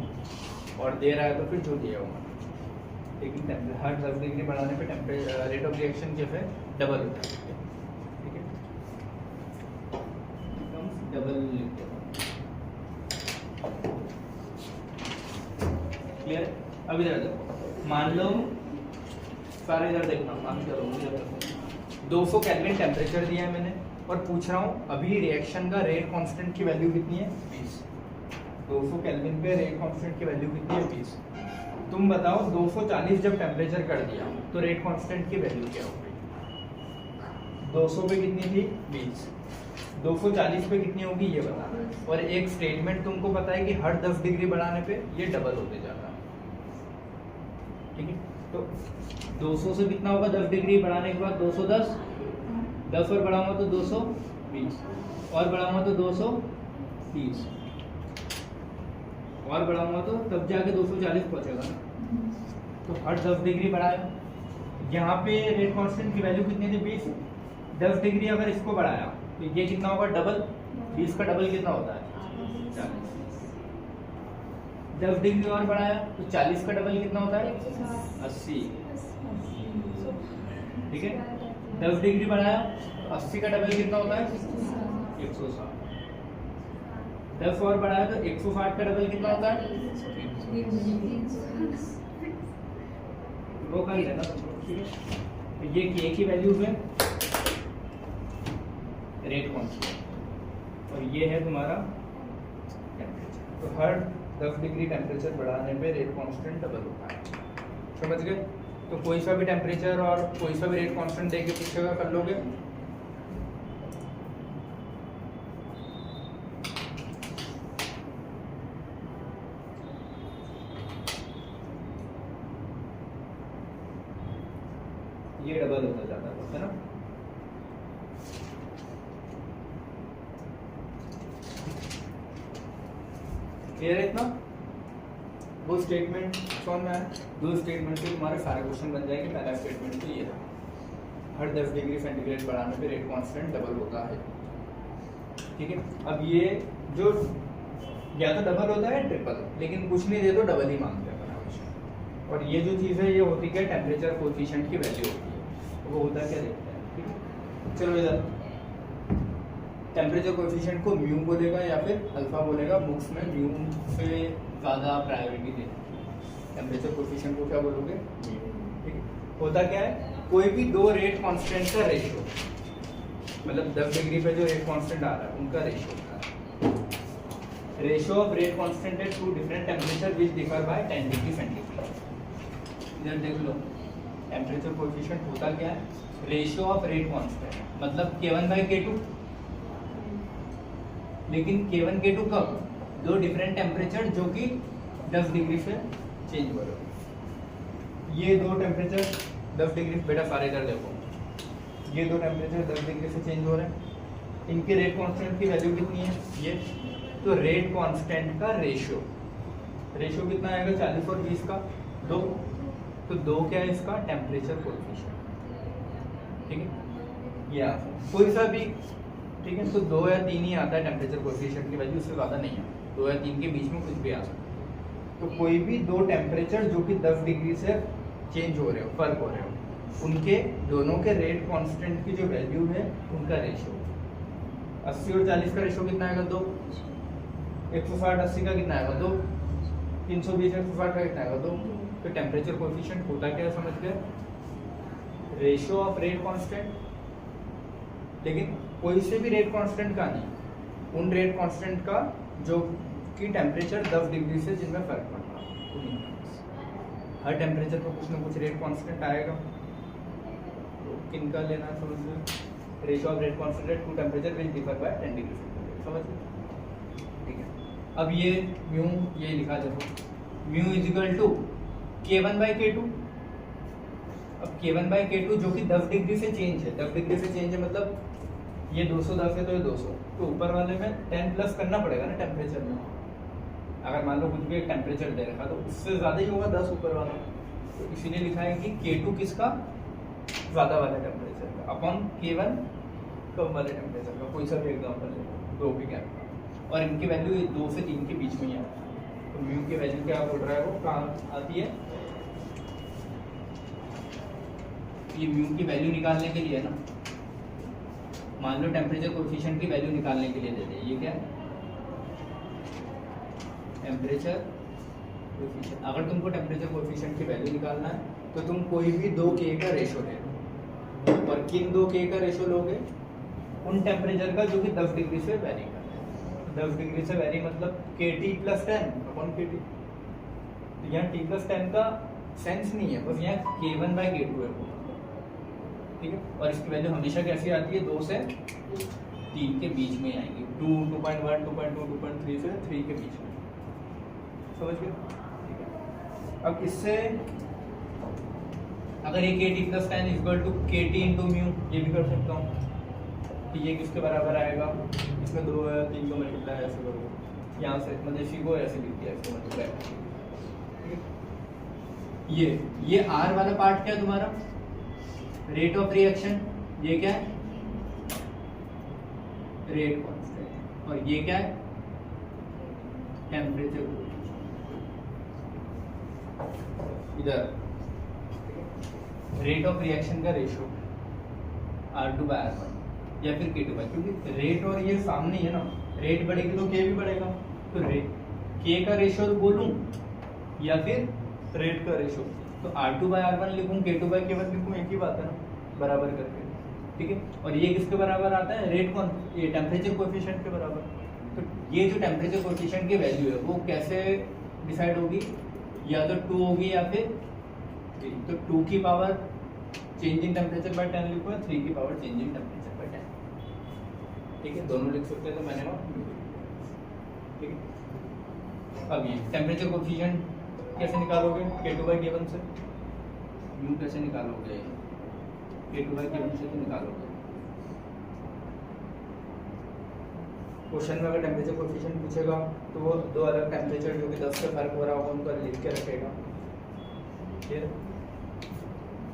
और दे रहा है तो फिर जो दिया वो मानेंगे। लेकिन हर 10 डिग्री बढ़ाने पे टेम्परेचर रेट ऑफ रिएक्शन जो है डबल हो जाता है। ठीक है, डबल लिखते हैं। क्लियर? अब इधर देखो, मान लो सारे इधर देखना, मान चलो 200 केल्विन टेम्परेचर दिया है मैंने, और पूछ रहा हूँ अभी रिएक्शन का रेट कांस्टेंट की वैल्यू कितनी है? 20। 200 केल्विन पे रेट कांस्टेंट की वैल्यू कितनी है? 20। तुम बताओ 240 जब टेम्परेचर कर दिया तो रेट कांस्टेंट की वैल्यू क्या हो गई? 200 पे कितनी थी? 20। 240 पे कितनी होगी ये बताना है। और एक स्टेटमेंट तुमको पता है कि हर 10 डिग्री बढ़ाने पे ये डबल होते जाता है, ठीक है। तो 200 से कितना होगा 10 डिग्री बढ़ाने के बाद 210, 10 और बढ़ाऊंगा तो 220, और बढ़ाऊंगा तो 230, और बढ़ाऊंगा तो तब जाके 240 पहुंचेगा ना। तो हर 10 डिग्री बढ़ाया, यहाँ पे रेट कांस्टेंट की वैल्यू कितनी थी 20, 10 डिग्री अगर इसको बढ़ाया तो ये कितना होगा डबल, 20 का डबल कितना होता है 40, 10 डिग्री और बढ़ाया तो 40 का डबल कितना होता है 80, ठीक है। 10 डिग्री बढ़ाया तो 80 का डबल कितना होता है 160, 10 और बढ़ाया तो 160 का डबल कितना होता है वो का ही रहना, ठीक है। तो ये के की वैल्यू है रेट कांस्टेंट, और ये है तुम्हारा टेम्परेचर। तो हर 10 डिग्री टेम्परेचर बढ़ाने पे रेट कांस्टेंट डबल होता है, समझ गए। तो कोई सा भी टेम्परेचर और कोई सा भी रेट कांस्टेंट देके पूछेगा कर लोगे। ये डबल होता जाता है ना। क्लियर है इतना? वो स्टेटमेंट समझ में आया? दो स्टेटमेंट से तुम्हारे सारे क्वेश्चन बन जाएंगे। पहला स्टेटमेंट तो ये है, हर 10 डिग्री सेंटीग्रेड बढ़ाने पे रेट कांस्टेंट डबल होता है, ठीक है। अब ये जो या तो डबल होता है ट्रिपल, लेकिन कुछ नहीं दे तो डबल ही मांगते हैं हमेशा। और ये जो चीज़ है ये होती क्या, टेम्परेचर कोएफिशिएंट की वैल्यू होती है, वो होता क्या देखते हैं, ठीक है। चलो इधर टेम्परेचर कोएफिशिएंट को म्यू बोलेगा या फिर अल्फा बोलेगा। बुक्स में म्यू से ज़्यादा प्रायोरिटी देते हैं, टेम्परेचर कोएफिशिएंट को क्या बोलोगे म्यू, ठीक है। होता क्या है, कोई भी दो रेट कांस्टेंट का रेशियो, मतलब 10 डिग्री पे जो रेट कांस्टेंट आ रहा है उनका रेशियो होता है। Ratio of rate constant at two different temperature which differ by 10 degree centigrade. इधर देख लो टेम्परेचर कोएफिशिएंट होता क्या है, रेशियो ऑफ रेट कांस्टेंट, मतलब K1/K2, लेकिन K1 K2 कब, दो डिफरेंट टेम्परेचर जो कि 10 डिग्री से चेंज हो रहे हो। ये दो टेम्परेचर 10 डिग्री, बेटा सारे इधर देखो, ये दो टेम्परेचर 10 डिग्री से चेंज हो रहे हैं, इनके रेट कांस्टेंट की वैल्यू कितनी है ये, तो रेट कांस्टेंट का रेशियो कितना आएगा 40 और 20 का 2, तो 2 क्या है इसका टेम्परेचर कोएफिशिएंट, ठीक है। या कोई सा भी, ठीक है। तो 2 या 3 ही आता है टेम्परेचर कोएफिशिएंट की वैल्यू, उससे ज़्यादा नहीं है, 2 या 3 के बीच में कुछ भी आ सकता है। तो कोई भी दो टेम्परेचर जो कि 10 डिग्री से चेंज हो रहे हो, फर्क हो रहे हो, उनके दोनों के रेट कांस्टेंट की जो वैल्यू है उनका रेशियो, 80 और 40 का रेशियो कितना आएगा 2, 160 80 का कितना आएगा 2, 320 160 का कितना आएगा 2। तो टेम्परेचर कोएफिशिएंट होता क्या है समझ गए, रेशियो ऑफ रेट कांस्टेंट, लेकिन कोई से भी रेट कांस्टेंट का नहीं, उन रेट कांस्टेंट का जो कि टेम्परेचर 10 डिग्री से जिनमें फर्क पड़ रहा है। हर टेम्परेचर पर कुछ ना कुछ रेट कांस्टेंट आएगा, तो किनका लेना है समझ लो, ratio of rate constant to temperature which differ by 10 degree centigrade, समझ लो, ठीक है। अब ये म्यू ये लिखा देखो, mu is equal to K1/K2। अब K1/K2 जो कि 10 डिग्री से चेंज है, 10 डिग्री से चेंज है मतलब ये 210 है तो ये 200, तो ऊपर वाले में 10 प्लस करना पड़ेगा ना टेम्परेचर में। अगर मान लो कुछ भी एक टेम्परेचर दे रखा तो उससे ज़्यादा ही होगा 10 ऊपर वाला, तो इसीलिए लिखा है कि K2 किसका ज़्यादा वाला टेम्परेचर का अपॉन K1 कम वाले टेम्परेचर का। कोई सा भी एग्जाम्पल ले, 2 भी क्या, और इनकी वैल्यू 2 से 3 के बीच में ही आती है। तो म्यू की वैल्यू क्या बोल रहा है, वो कहाँ आती है, ये म्यू की वैल्यू निकालने के लिए ना, मान लो टेम्परेचर कोएफिशिएंट की वैल्यू निकालने के लिए दे दे, ये क्या है टेम्परेचर कोएफिशिएंट। अगर तुमको टेम्परेचर कोएफिशिएंट की वैल्यू निकालना है तो तुम कोई भी 2 K का रेशियो ले लो, और किन 2 K का रेशियो लोगे, उन टेम्परेचर का जो कि 10 डिग्री से वैरी कर रहे हैं। 10 डिग्री से वैरी मतलब KT + 10 अपॉन KT। तो यहाँ T+10 का सेंस नहीं है, बस यहाँ K1/K2 है, ठीक है। और इसकी वैल्यू हमेशा कैसी आती है, 2 से 3 के बीच में आएंगी, 2, 2.1, 2.2, 2.3 से 3 के बीच में, समझ गए? ठीक है। अब इससे अगर ये KT plus tan equal to KT into mu, ये भी कर सकता हूँ कि ये किसके बराबर आएगा, इसमें 2 है 3 को मल्टीप्लाई ऐसे करोगे यहाँ से, मतलब इसी को ऐसे लिख दिया, इसको मल्टीप्लाई। ये R वाला पार्ट क्या है तुम्हारा, रेट ऑफ रिएक्शन, ये क्या है रेट कांस्टेंट, और ये क्या है टेम्परेचर। इधर रेट ऑफ रिएक्शन का रेशियो R2/R1 या फिर K2, क्योंकि रेट और ये सामने है ना, रेट बढ़ेगी तो K भी बढ़ेगा, तो K का रेशियो तो बोलूं या फिर रेट का रेशियो, तो R2/R1 लिखूं, K2/K1 लिखूं, एक ही बात है ना, बराबर करके, ठीक है। और ये किसके बराबर आता है, रेट कौन, ये टेम्परेचर कोएफिशिएंट के बराबर। तो ये जो टेम्परेचर कोएफिशिएंट की वैल्यू है वो कैसे डिसाइड होगी, या तो 2 होगी या फिर 3, तो 2 की power change in temperature by 10 लिखो, 3 की power change in temperature by 10, ठीक है, दोनों लिख सकते हैं, तो मैंने ठीक है। अब ये टेम्परेचर कोएफिशिएंट कैसे निकालोगे, K2/K1 से, म्यू कैसे निकालोगे, K2/K1 से तो निकालोगे। क्वेश्चन में अगर टेम्परेचर कोएफिशिएंट पूछेगा तो वो 2 अलग टेम्परेचर जो कि 10 से फर्क हो रहा होगा उनको लिख के रखेगा।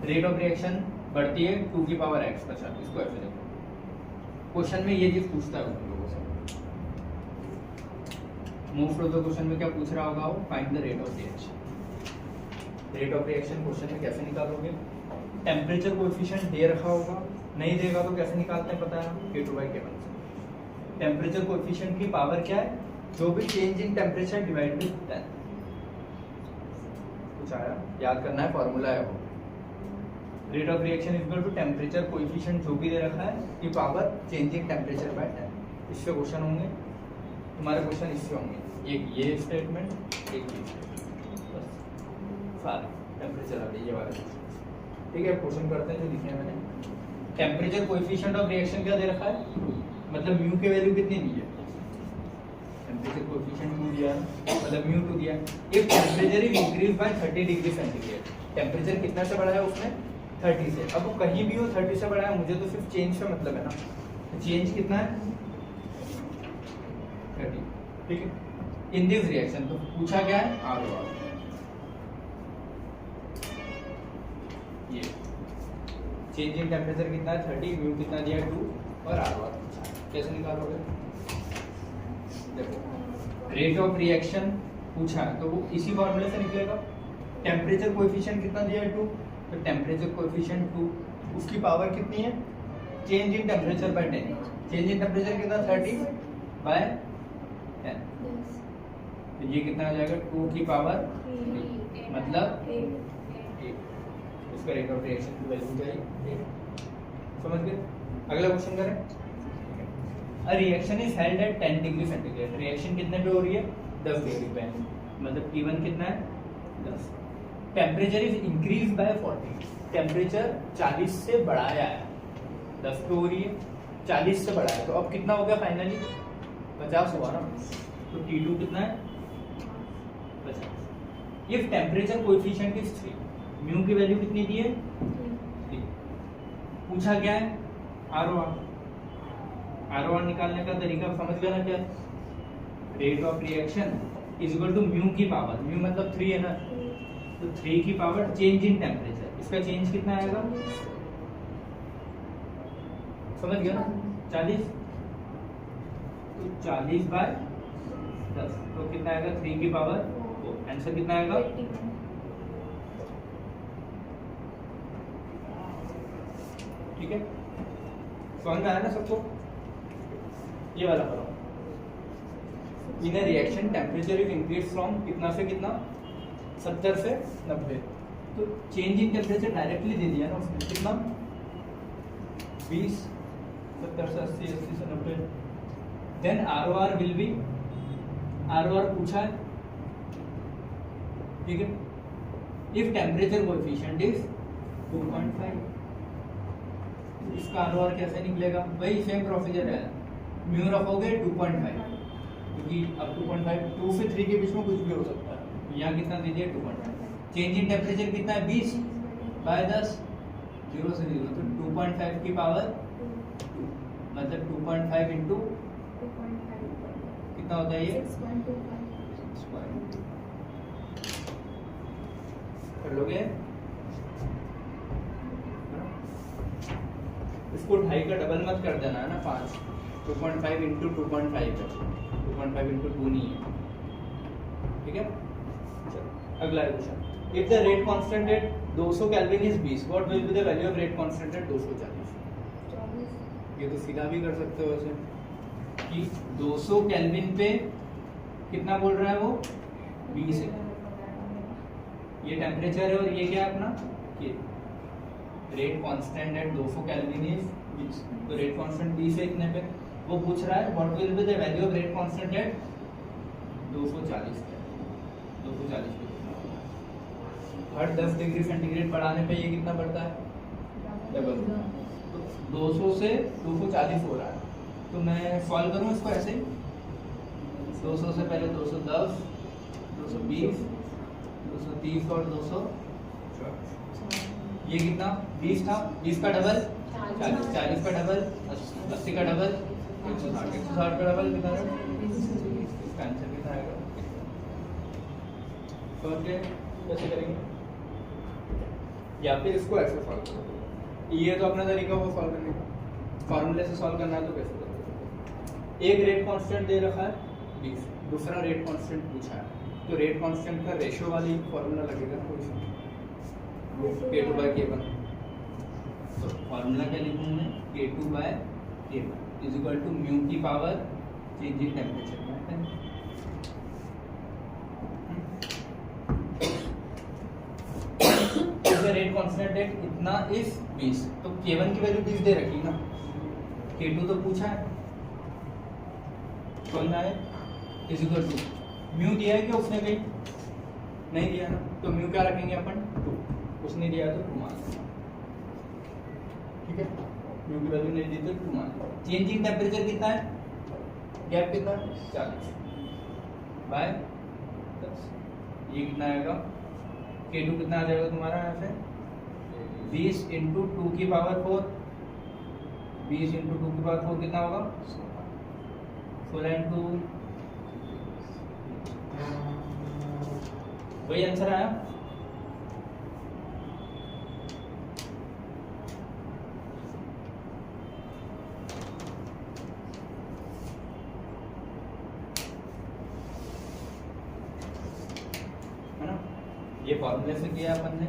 रेट ऑफ रिएक्शन बढ़ती है 2 की पावर x का, इसको ऐसे देखो। क्वेश्चन में ये चीज पूछता है उन लोगों से, मोस्ट ऑफ द क्वेश्चन में क्या पूछ रहा होगा वो, find the rate of reaction. Rate of reaction question में कैसे निकालोगे, टेम्परेचर कोएफिशिएंट दे रखा होगा, नहीं देगा तो कैसे निकालते हैं पता है, K2/K1 से। टेम्परेचर कोएफिशिएंट की पावर क्या है, जो भी change in temperature divide with 10, कुछ आया, याद करना है, फॉर्मूला है वो। Rate of reaction equal to temperature coefficient जो भी दे रखा है की power change in temperature by 10। इससे क्वेश्चन होंगे तुम्हारे, क्वेश्चन इससे होंगे, एक ये स्टेटमेंट, एक ये स्टेटमेंट, बस सारे टेम्परेचर आ गई ये वाला, ठीक है। क्वेश्चन करते हैं जो लिखे हैं मैंने। टेम्परेचर कोएफिशिएंट ऑफ रिएक्शन क्या दे रखा है, मतलब म्यू की वैल्यू कितनी दी है, टेम्परेचर कोएफिशिएंट 2 दिया, मतलब म्यू 2 दिया। If temperature is increase by 30 degree centigrade, temperature कितना से बढ़ा है उसने, 30 से। अब वो कहीं भी हो 30 से बढ़ा है, मुझे तो सिर्फ चेंज से मतलब है ना, तो चेंज कितना है 30, ठीक है। इन दिस रिएक्शन तो पूछा क्या है, R, ये चेंज इन टेम्परेचर कितना है 30, म्यू कितना दिया 2 और R कैसे निकालोगे, देखो रेट ऑफ रिएक्शन पूछा है तो वो इसी फॉर्मूले से निकलेगा। टेम्परेचर कोएफिशिएंट कितना दिया है 2, तो टेम्परेचर कोएफिशिएंट 2, उसकी पावर कितनी है, change in temperature by 10, change in temperature कितना 30/10, तो ये कितना आ जाएगा 2 की पावर 3, मतलब 1, इसका रेट ऑफ रिएक्शन की वैल्यू क्या है, समझ गए। अगला क्वेश्चन करें। A reaction is held at 10 degree centigrade, reaction कितने पे हो रही है, 10 डिग्री पे, मतलब T1 कितना है 10। Temperature is increase by 40, temperature 40 से बढ़ाया है, 10 पे हो रही है, 40 से बढ़ाया, तो अब कितना हो गया फाइनली 50 हुआ ना, तो T2 कितना है 50। If temperature coefficient is 3, mu की वैल्यू कितनी दी है 3, पूछा क्या है R निकालने का तरीका समझ गया ना, क्या rate of reaction is equal to mu की पावर, म्यू मतलब 3 है ना, तो 3 की पावर चेंज इन टेम्परेचर, इसका चेंज कितना आएगा, समझ गया ना, 40, तो 40/10, तो कितना आएगा 3 की पावर 4, आंसर कितना आएगा, ठीक है। समझ में आया ना सबको, ये वाला करो। In a reaction temperature is increase from कितना से कितना, 70 से 90, तो चेंज इन टेम्परेचर डायरेक्टली दे दिया ना उसने, कितना 20, 70 से 80, 80 से 90, then ROR will be, ROR पूछा है, ठीक है। इफ टेम्परेचर कोएफिशिएंट इज 2.5, इसका ROR कैसे निकलेगा, वही सेम प्रोसीजर है, म्यू रखोगे 2.5, क्योंकि अब 2.5 2 से 3 के बीच में कुछ भी हो सकता है। यहाँ कितना दे दिया 2.5। चेंज इन टेम्परेचर कितना है 20/10, 0 से 0, तो 2.5 की पावर 2, मतलब 2.5 इंटू कितना होता है ये 6.25 कर लोगे। इसको 2.5 का डबल मत कर देना है ना 5, 2.5 इंटू 2.5 है, 2.5 इंटू 2 नहीं है, ठीक है। चलो अगला question, if the rate constant eight 200 kelvin is 20, what will be the value of rate constant eight 240? ये तो सीधा भी कर सकते हो वैसे कि 200 केल्विन पे कितना बोल रहा है वो 20 है, ये टेम्परेचर है और ये क्या है अपना ये rate constant eight 200 kelvin is 20, तो रेट कांस्टेंट 20 है इतने पे, वो पूछ रहा है what will be the value of rate constant eight 240 पे, 240 पे कितना होगा? हर 10 डिग्री सेंटीग्रेड बढ़ाने पे ये कितना बढ़ता है डबल, तो 200 से 240 हो रहा है, तो मैं सॉल्व करूं इसको ऐसे ही 200 से पहले 210, 220, 230 और 200, ये कितना 20 था, 20 का डबल 40, 40 का डबल 80 का डबल 160, 160 का डबल कितना है, इसका आंसर कितना आएगा? समझ गए कैसे करेंगे, या फिर इसको ऐसे सॉल्व करो। ये तो अपना तरीका वो सॉल्व करने का, फॉर्मूले से सॉल्व करना है तो कैसे करोगे? एक रेट कांस्टेंट दे रखा है 20, दूसरा रेट कांस्टेंट पूछा है, तो रेट कांस्टेंट का रेशियो वाली फॉर्मूला लगेगा K2/K1, तो फॉर्मूला क्या लिखूं मैं K2/K1 is equal to mu की पावर चेंज इन टेम्परेचर में। रेट कांस्टेंट है इतना इज 20, तो K1 की वैल्यू 20 दे रखी ना, K2 तो पूछा है, समझ में आया, इज इक्वल टू म्यू दिया है क्या उसने कहीं नहीं दिया ना, तो म्यू क्या रखेंगे अपन 2, उसने दिया तो 2 मान, ठीक है, म्यू की वैल्यू नहीं दी तो 2 मान। चेंज इन टेम्परेचर कितना है, गैप कितना 40/10, ये कितना आएगा K2 कितना आ जाएगा तुम्हारा यहाँ से 20 इंटू 2 की पावर 4, 20 इंटू 2 की पावर 4 कितना होगा 16 इंटू, वही आंसर आया। है ना, ये फॉर्मूले से किया अपन ने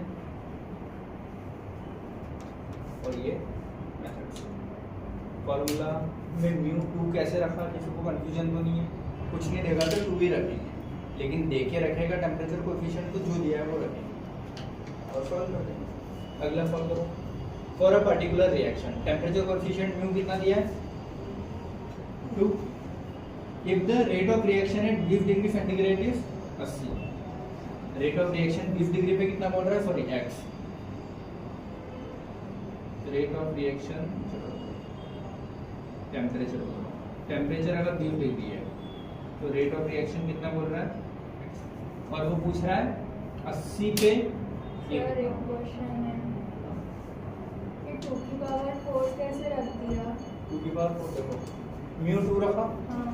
और ये मेथड से। फॉर्मूला में म्यू 2 कैसे रखा, किसी को कंफ्यूजन तो नहीं है, कुछ नहीं देगा तो 2 ही रखेंगे, लेकिन देखे रखेगा टेम्परेचर कोएफिशिएंट तो जो दिया है वो रखेंगे और सॉल्व कर देंगे। अगला सॉल्व करो, for a particular reaction temperature coefficient mu कितना दिया है 2, if the rate of reaction at 20 degree centigrade is 80, rate of reaction 20 degree पे कितना बोल रहा है, sorry x, rate of reaction temperature, temperature अगर 20 डिग्री है तो रेट ऑफ रिएक्शन कितना बोल रहा है, और वो पूछ रहा है 80 पे ये सर एक क्वेश्चन है कि 2 की पावर 4 कैसे रख दिया? 2 की पावर 4 देखो म्यू 2 रखा, हाँ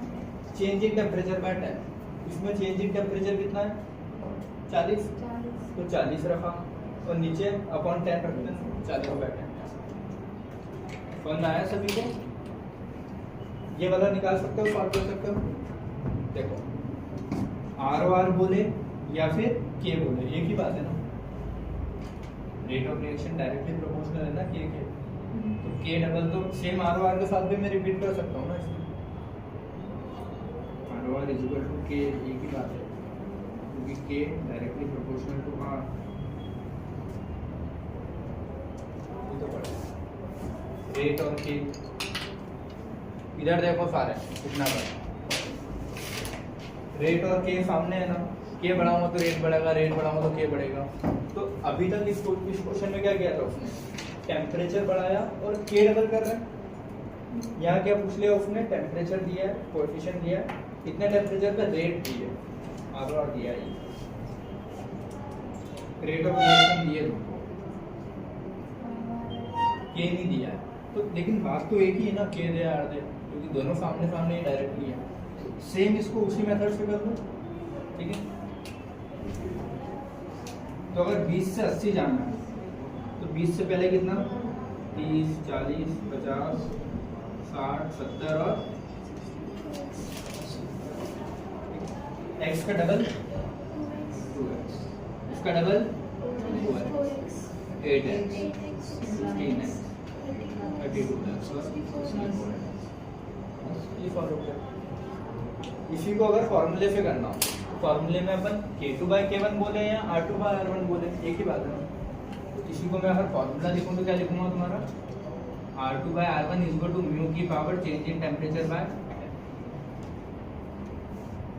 change in temperature by time, इसमें चेंज इन टेम्परेचर कितना है 40, 40 तो 40 रखा और नीचे अपॉन 10 रखते हैं 40/10। समझ में आया सभी को, ये वाला निकाल सकते हो, सॉल्व कर सकते हो। देखो R बोले या फिर K बोले एक ही बात है ना, rate of reaction directly proportional है ना K के, तो K डबल तो सेम R के साथ भी मैं रिपीट कर सकता हूँ ना, इसमें R is equal to K एक ही बात है, क्योंकि K directly proportional to R, ये तो पढ़ा रेट और K, इधर देखो सारे कितना बड़ा, रेट और K सामने है ना, K बढ़ाऊंगा तो रेट बढ़ेगा, रेट बढ़ाऊंगा तो K बढ़ेगा। तो अभी तक इस क्वेश्चन में क्या किया था उसने, टेम्परेचर बढ़ाया और K डबल कर रहा है, यहाँ क्या पूछ लिया उसने, टेम्परेचर दिया है, कोएफिशिएंट दिया है, कितने टेम्परेचर का रेट दिया है, आर दिया है, रेट ऑफ रिएक्शन दिए तुमको, के नहीं दिया है। तो लेकिन बात तो एक ही है ना, के दे आर दे, क्योंकि दोनों सामने सामने ही डायरेक्टली है। सेम इसको उसी मेथड से कर लो, ठीक है। तो अगर 20 से 80 जाना है तो 20 से पहले कितना, 30, 40, 50, 60, 70 और x का डबल 2x, इसका double 2x, 8x, 15x, 32x, ये फॉलो कर। इसी को अगर फॉर्मूले से करना हो तो फॉर्मूले में अपन K2/K1 बोले या R2/R1 बोले, एक ही बात है ना। तो इसी को मैं अगर फॉर्मूला लिखूँ तो क्या लिखूंगा तुम्हारा, R2/R1 is equal to mu की power change in temperature by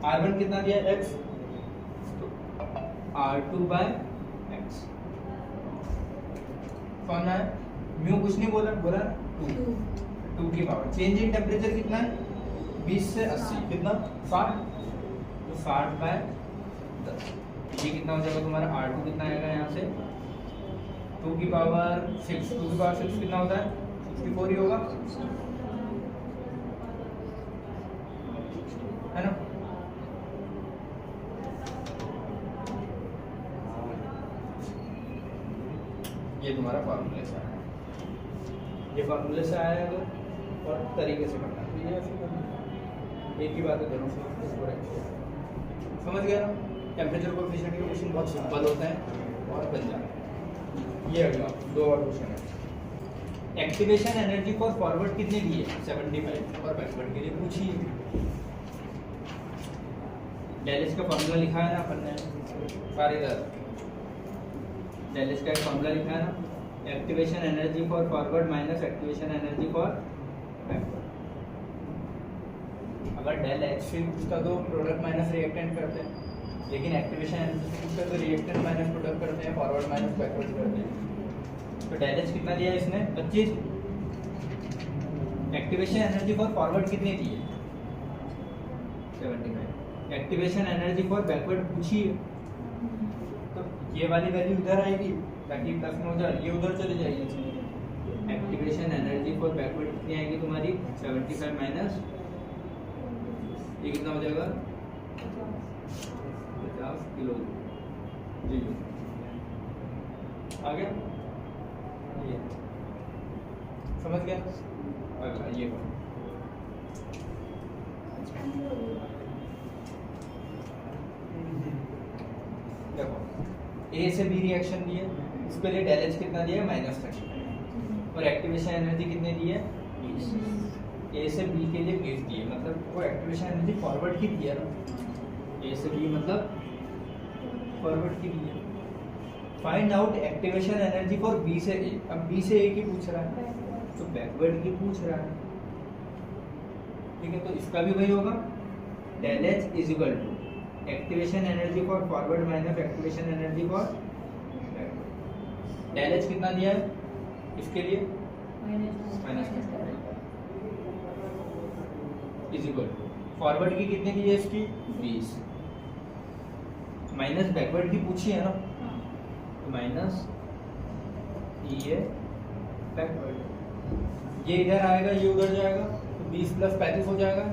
R1 कितना दिया है, x, तो R2/x कौन है, म्यू कुछ नहीं बोला, 2 की पावर चेंज इन टेम्परेचर कितना है, 20 से 80 कितना, 60, तो 60/10, ये कितना हो जाएगा तुम्हारा, R2 कितना आएगा यहाँ से 2 की पावर 6, 2 की पावर 6 कितना होता है, 64 ही होगा, है ना। ये तुम्हारा फॉर्मूले से आया, ये फॉर्मूले से आया है अगर और तरीके से करना है, ये ऐसे करना है, एक ही बात है दोनों से, समझ गया ना। टेम्परेचर कोएफिशिएंट के क्वेश्चन बहुत सिंपल होते हैं और बन जाते हैं। ये अगला 2 और क्वेश्चन है, एक्टिवेशन एनर्जी फॉर फॉरवर्ड कितने दी है, 75, और बैकवर्ड के लिए पूछिए। डेलिस का फॉर्मूला लिखा है ना अपन ने सारे इधर, डेलिस का एक फॉर्मूला लिखा है ना, activation energy for forward minus activation energy for backward. अगर डेल एच से पूछता तो प्रोडक्ट माइनस रिएक्टेंट करते हैं, लेकिन एक्टिवेशन एनर्जी से पूछता तो रिएक्टेंट माइनस प्रोडक्ट करते हैं, फॉरवर्ड माइनस बैकवर्ड करते हैं। तो डेल एच कितना दिया है इसने, 25, एक्टिवेशन एनर्जी फॉर फॉरवर्ड कितनी दी है, 75, एक्टिवेशन एनर्जी फॉर बैकवर्ड पूछिए, तो ये वाली वैल्यू इधर आएगी ताकि प्लस में हो जाए, ये उधर चली जाएगी। एक्टिवेशन एनर्जी फॉर बैकवर्ड कितनी आएगी तुम्हारी, 75 माइनस ये कितना हो जाएगा, 50 किलो जी, आ गया, ये समझ गया। अगला ये देखो, ए से बी रिएक्शन दी है, उसके लिए डेल एच कितना दिया है, -30, और एक्टिवेशन एनर्जी कितने दी है, 20। ए से बी के लिए 20 दी है, मतलब वो एक्टिवेशन एनर्जी फॉरवर्ड की दी है ना, ए से बी मतलब फॉरवर्ड की दी है। Find out activation energy for B से ए, अब बी से ए की पूछ रहा है तो बैकवर्ड की पूछ रहा है, ठीक है। तो इसका भी वही होगा, del H is equal to activation energy for forward minus activation energy for backward. Del H कितना दिया है इसके लिए, minus is equal to forward की कितने की है इसकी, 20, माइनस बैकवर्ड की पूछी है ना, तो माइनस ये बैकवर्ड, ये इधर आएगा ये उधर जाएगा, तो 20 + 35 हो जाएगा।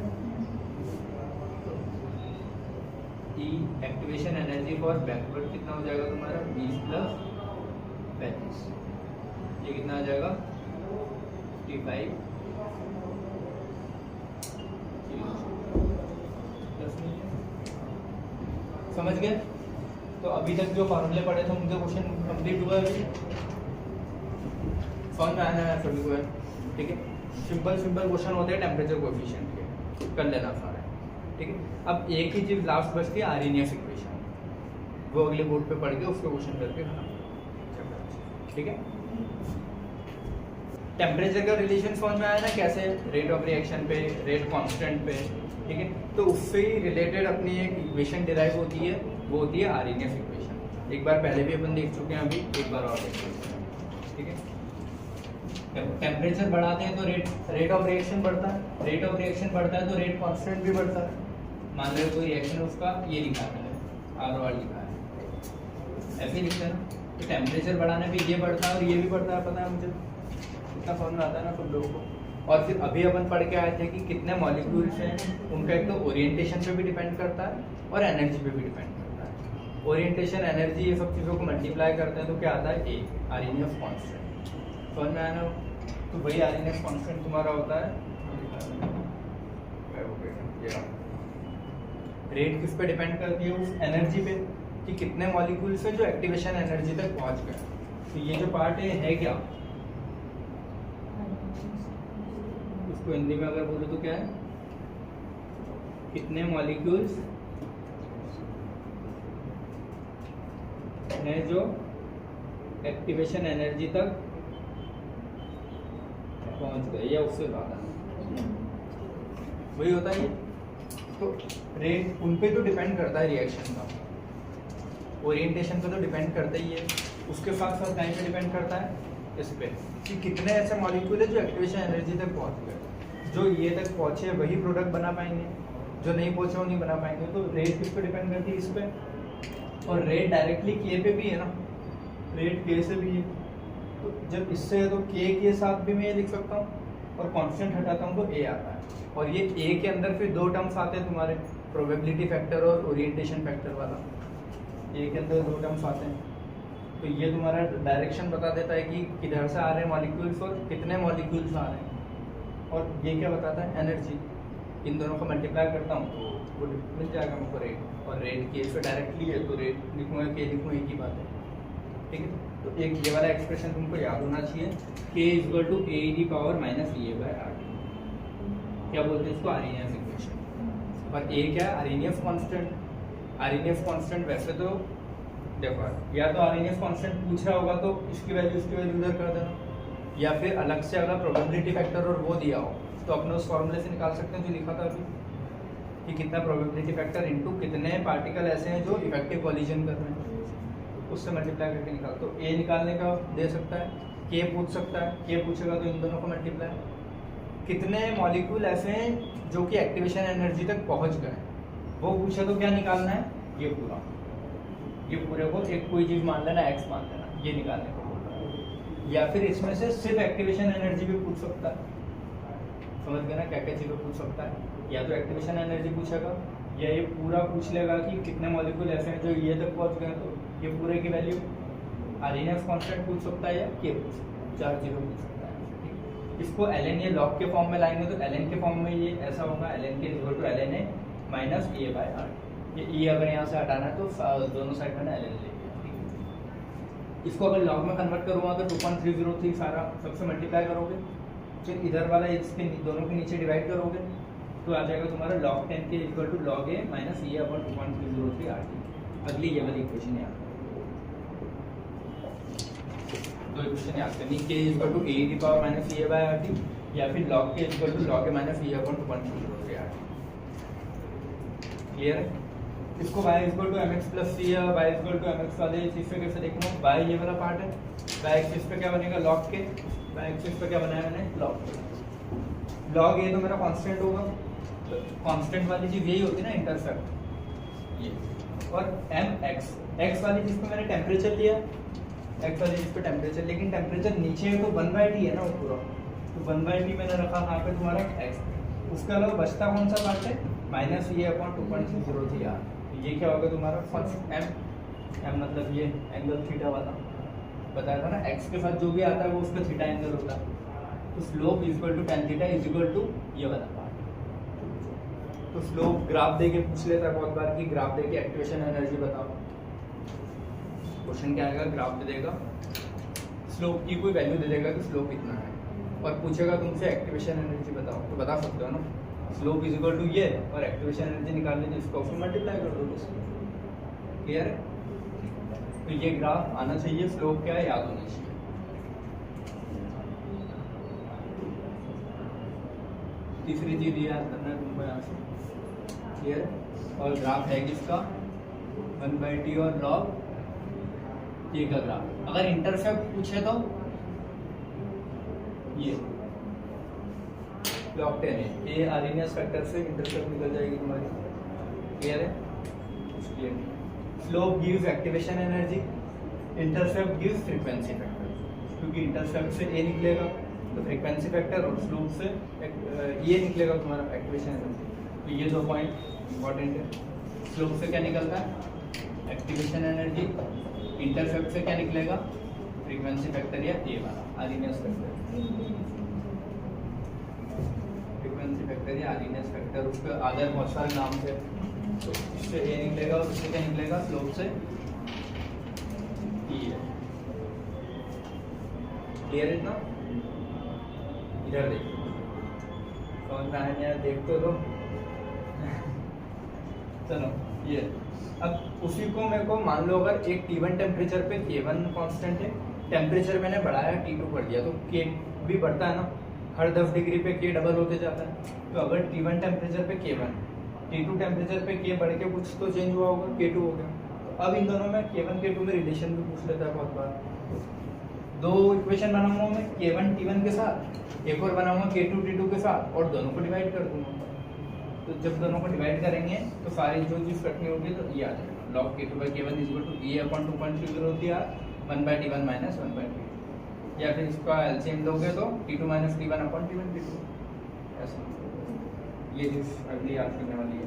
ई एक्टिवेशन एनर्जी फॉर बैकवर्ड कितना हो जाएगा तुम्हारा, 20 + 35, ये कितना आ जाएगा, 55 समझ गए। तो अभी तक जो फॉर्मूले पढ़े थे उनके क्वेश्चन कंप्लीट हुआ है, समझ में आना है सभी को, ठीक है। सिंपल क्वेश्चन होते हैं टेम्परेचर कोएफिशिएंट के, कर लेना सारा, ठीक है। अब एक ही चीज लास्ट बचती है, आर्हेनियस इक्वेशन, वो अगले बोर्ड पे पढ़ के उसको क्वेश्चन करके खत्म, ठीक है। टेम्परेचर का रिलेशन समझ में आया ना, कैसे रेट ऑफ रिएक्शन पे, रेट कांस्टेंट पे, ठीक है। तो उससे ही रिलेटेड अपनी एक इक्वेशन डिराइव होती है, वो होती है आर्हेनियस इक्वेशन। एक बार पहले भी अपन देख चुके हैं, अभी एक बार और देख चुके हैं, ठीक है। टेम्परेचर बढ़ाते हैं तो रेट ऑफ रिएक्शन बढ़ता है, रेट ऑफ रिएक्शन बढ़ता है तो रेट कांस्टेंट भी बढ़ता है। मान लो कोई रिएक्शन है उसका ये लिखा है R लिखा है, ऐसे ही लिखते हैं ना। तो टेम्परेचर बढ़ाने पे ये बढ़ता है और ये भी बढ़ता है, पता है मुझे, इतना समझ में आता है ना सब लोगों को। और फिर अभी अपन पढ़ के आए थे कि कितने मॉलिक्यूल्स हैं, उनका एक तो ओरिएंटेशन पे भी डिपेंड करता है और एनर्जी पे भी डिपेंड करता है। ओरिएंटेशन, एनर्जी, ये सब चीज़ों को मल्टीप्लाई करते हैं तो क्या आता है, ए आरएनएफ कांस्टेंट। समझ में आया ना? तो वही आरएनएफ कांस्टेंट तुम्हारा होता है। रेट किस पे डिपेंड करती है, उस एनर्जी पे, कि कितने मॉलिक्यूल्स है जो एक्टिवेशन एनर्जी तक पहुंच गए। तो ये जो पार्ट है क्या, उसको हिंदी में अगर बोलो तो क्या है, कितने मॉलिक्यूल्स हैं जो एक्टिवेशन एनर्जी तक पहुंच गए या उससे ज्यादा, वही होता है। तो रेट उन पे तो डिपेंड करता है, रिएक्शन का ओरिएंटेशन पे तो डिपेंड करता ही है, उसके साथ साथ टाइम पे डिपेंड करता है इस पे कि कितने ऐसे मॉलिक्यूल है जो एक्टिवेशन एनर्जी तक पहुंच गए। जो ये तक पहुंचे वही प्रोडक्ट बना पाएंगे, जो नहीं पहुंचे वो नहीं बना पाएंगे। तो रेट किस पे डिपेंड करती है, इस पे। और रेट डायरेक्टली के पे भी है ना, रेट के से भी है। तो जब इससे है तो के साथ भी मैं ये लिख सकता हूँ और कांस्टेंट हटाता हूँ तो ए आता है। और ये ए के अंदर फिर दो टर्म्स आते हैं तुम्हारे, प्रोबेबिलिटी फैक्टर और ओरिएंटेशन फैक्टर वाला, ए के अंदर दो टर्म्स आते हैं। तो ये तुम्हारा डायरेक्शन बता देता है कि किधर से आ रहे हैं मॉलिक्यूल्स और कितने मॉलिक्यूल्स आ रहे हैं। और ये क्या बताता है, एनर्जी। इन दोनों को मल्टीप्लाई करता हूँ तो वो मिल जाएगा मुझको रेट। और रेट के से डायरेक्टली है तो रेट लिखूँगा के लिखूँ, एक ही बात है, ठीक है। तो एक ये वाला एक्सप्रेशन तुमको याद होना चाहिए, k = a⁻⁻⁰ क्या बोलते हैं इसको, आरएनएफ इक्वेशन। और ए क्या है, आरएनएफ कांस्टेंट। आरएनएफ कांस्टेंट वैसे तो देखो, या तो आरएनएफ कांस्टेंट पूछ रहा होगा तो इसकी वैल्यू इधर कर देना, या फिर अलग से अगर प्रोबेबिलिटी फैक्टर और वो दिया हो तो अपने उस फॉर्मूले से निकाल सकते हैं जो लिखा था अभी, कि कितना प्रोबेबिलिटी फैक्टर इनटू कितने पार्टिकल ऐसे हैं जो इफेक्टिव कोलिजन कर रहे हैं, उससे मल्टीप्लाई करके निकाल। तो ए निकालने का दे सकता है, के पूछ सकता है, के पूछेगा तो इन दोनों को मल्टीप्लाई। कितने मॉलिक्यूल ऐसे हैं जो कि एक्टिवेशन एनर्जी तक पहुंच गए, वो पूछे तो क्या निकालना है, ये पूरा, ये पूरे को एक कोई चीज़ मान लेना, एक्स मान लेना, ये निकालने को बोल रहा है। या फिर इसमें से सिर्फ एक्टिवेशन एनर्जी भी पूछ सकता है, समझ गए ना, क्या क्या चीज़ें पूछ सकता है। या तो एक्टिवेशन एनर्जी पूछेगा, या ये पूरा पूछ लेगा कि कितने मॉलिक्यूल ऐसे हैं जो ये तक पहुंच गए, तो ये पूरे की वैल्यू। आरएनएफ कांस्टेंट पूछ सकता है या के पूछ सकता है, 4 चीज़ें पूछ सकता है। इसको ln ये लॉग के फॉर्म में लाएंगे तो ln के फॉर्म में ये ऐसा होगा, ln के = ln A - A/R। ये e अगर यहाँ से हटाना है तो दोनों साइड में ना ln ले लिया। इसको अगर लॉग में कन्वर्ट करूँगा तो 2.303 सारा सबसे मल्टीप्लाई करोगे, फिर इधर वाला इसके दोनों के नीचे डिवाइड करोगे तो आ जाएगा तुम्हारा log 10 के = log A - A/2.303 RT। अगली ये वाली इक्वेशन याद, दो इक्वेशन याद करनी, k = A⁻⁻⁴ RT या फिर log k = log A - A/2.303 RT। Clear है? इसको y = mx + c या y = mx वाले चीज पे कैसे देखना, y ये वाला पार्ट है, y एक्सिस पे क्या बनेगा, log k, y एक्सिस पे क्या बनाया मैंने, log k। log a तो मेरा कांस्टेंट होगा, तो कांस्टेंट वाली चीज यही होती है ना, इंटरसेप्ट ये। और mx, x वाली चीज पे मैंने टेम्परेचर लिया, x वाली चीज पे टेम्परेचर, लेकिन टेम्परेचर नीचे है तो 1/T है ना वो पूरा, तो 1/T मैंने रखा कहाँ पे, तुम्हारा x। उसके अलावा बचता कौन सा पार्ट है, -A/2.303 R। ये क्या होगा तुम्हारा फर्स्ट m मतलब ये एंगल थीटा वाला बताया था ना, x के साथ जो भी आता है वो उसका थीटा एंगल होता है। तो स्लोप = tan θ ये वाला पार्ट। तो स्लोप ग्राफ देके पूछ लेता है बहुत बार कि ग्राफ देके एक्टिवेशन एनर्जी बताओ। क्वेश्चन क्या आएगा, ग्राफ दे देगा, स्लोप की कोई वैल्यू दे देगा कि स्लोप इतना है, और पूछेगा तुमसे एक्टिवेशन एनर्जी बताओ, तो बता सकते हो ना, स्लोप = ये और एक्टिवेशन एनर्जी निकालने तो इसको फिर मल्टीप्लाई कर दो। क्लियर है? तो ये ग्राफ आना चाहिए, स्लोप क्या है याद होना चाहिए। तीसरी चीज याद करना है तुमको यहाँ से, क्लियर? और ग्राफ है किसका, 1/T और log k का ग्राफ। अगर इंटरसेप्ट पूछे तो ये लॉग 10 है, ये आर्रीनियस फैक्टर से इंटरसेप्ट निकल जाएगी तुम्हारी। क्लियर है? Clear. Slope gives activation energy, intercept gives frequency factor, क्योंकि इंटरसेप्ट से ए निकलेगा तो फ्रीक्वेंसी फैक्टर और स्लोप से ये निकलेगा तुम्हारा एक्टिवेशन एनर्जी। तो ये 2 पॉइंट इंपॉर्टेंट है। स्लोप से क्या निकलता है? Activation energy. इंटरसेप्ट से क्या निकलेगा? फ्रीक्वेंसी फैक्टर या ए वाला आर्रीनियस फैक्टर, फ्रीक्वेंसी फैक्टर या आर्रीनियस फैक्टर। उसके आगे बहुत सारे नाम थे, तो इससे ए निकलेगा और उससे क्या निकलेगा? स्लोप से ई है। क्लियर है इतना? इधर देखो, समझ में आया नहीं आया देख तो लो। चलो ये अब उसी को मेरे को मान लो अगर एक T1 टेम्परेचर पे K1 कांस्टेंट है, टेम्परेचर मैंने बढ़ाया T2 कर दिया, तो K भी बढ़ता है ना, हर 10 डिग्री पे K डबल होते जाता है। तो अगर T1 टेम्परेचर पे K1, T2 टेम्परेचर पे K बढ़ के कुछ तो चेंज हुआ होगा, K2 हो गया। तो अब इन दोनों में K1 K2 में रिलेशन भी पूछ लेता है बहुत बार। 2 इक्वेशन बनाऊंगा मैं K1 T1 के साथ, एक और बनाऊंगा K2 T2 के साथ, और दोनों को डिवाइड कर दूंगा। तो जब दोनों को डिवाइड करेंगे तो सारी जो चीज़ कटनी होगी तो ये आ जाएगा, log K2/K1 = E/2.0 1/T1 - 1/T2, या फिर इसका एलसीएम दोगे तो T2 - T1/T1 T2 ऐसा। ये चीज़ अगली याद करने वाली है।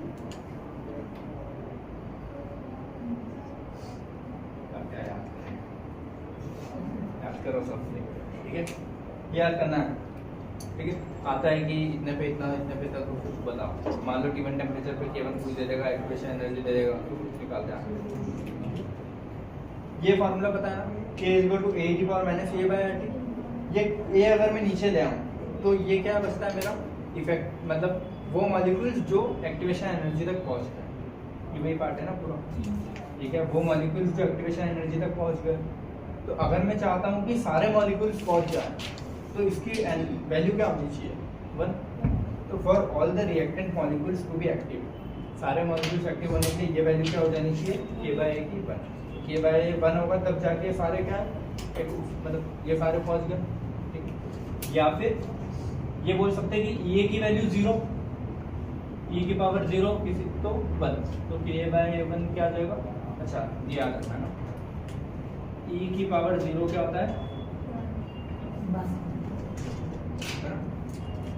क्या याद करो सबसे, ठीक है? याद करना है, ठीक है? आता है कि इतने पे इतना, इतने पे तक कुछ बताओ। मान लो T1 टेम्परेचर पे K1 कुछ दे देगा, एक्टिवेशन एनर्जी दे देगा, तो कुछ निकाल दें। ये फार्मूला पता है ना, K = A⁻⁻A/RT। ये A अगर मैं नीचे ले आऊँ तो ये क्या बचता है मेरा? इफेक्ट, मतलब वो मॉलिक्यूल्स जो एक्टिवेशन एनर्जी तक पहुँच गए, ये वही पार्ट है ना पूरा, ठीक है? वो मॉलिक्यूल्स जो एक्टिवेशन एनर्जी तक पहुँच गए, तो अगर मैं चाहता हूँ कि सारे मॉलिक्यूल्स पहुँच जाए तो इसकी वैल्यू क्या होनी चाहिए? 1। तो for all the reactant molecules to be active, सारे मॉलिक्यूल्स एक्टिव होने के लिए ये वैल्यू क्या हो जानी चाहिए? K/A की 1। K/A 1 होगा तब जाके सारे क्या है, मतलब ये सारे पहुंच गए, ठीक? या फिर ये बोल सकते हैं कि E की वैल्यू 0, E की पावर 0 किसी तो 1, तो K/A 1 क्या आ जाएगा? अच्छा ये याद रखना ना, E की पावर 0 क्या होता है?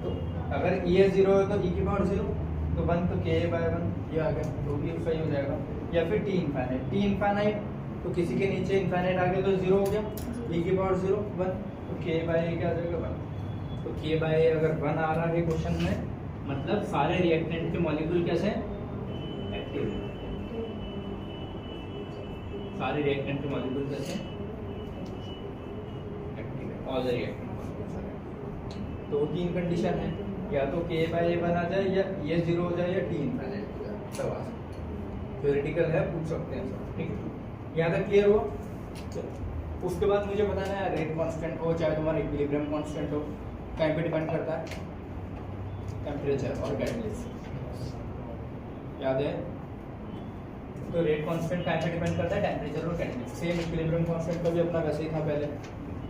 तो अगर E 0 है तो E की पावर 0, तो 1 तो K/1 ये आ गया, तो भी सही हो जाएगा। या फिर T इनफाइनाइट, तो किसी के नीचे इनफाइनाइट आ गया तो 0 हो गया, E की पावर 0 1, तो K/A क्या आ जाएगा? 1। तो K/A अगर 1 आ रहा है क्वेश्चन में, मतलब सारे रिएक्टेंट के मॉलिक्यूल कैसे एक्टिव, सारे रिएक्टेंट के मॉलिक्यूल कैसे एक्टिव है, ऑल द रिएक्टेंट। तो 3 कंडीशन है, या तो K/A 1 आ जाए, या ये 0 हो जाए, या T इनफाइनाइट हो जाए, सब आ सकता। थ्योरेटिकल है, पूछ सकते हैं सब, ठीक है? यहाँ तक क्लियर हुआ? उसके बाद मुझे बताना है रेट कांस्टेंट हो चाहे तुम्हारा इक्विलिब्रियम कांस्टेंट हो, कहीं पे डिपेंड करता है? टेम्परेचर और कैटलिस्ट, याद है? तो रेट कांस्टेंट कहीं पे डिपेंड करता है? टेम्परेचर और कैटलिस्ट। सेम इक्विलिब्रियम कांस्टेंट का भी अपना वैसे ही था पहले,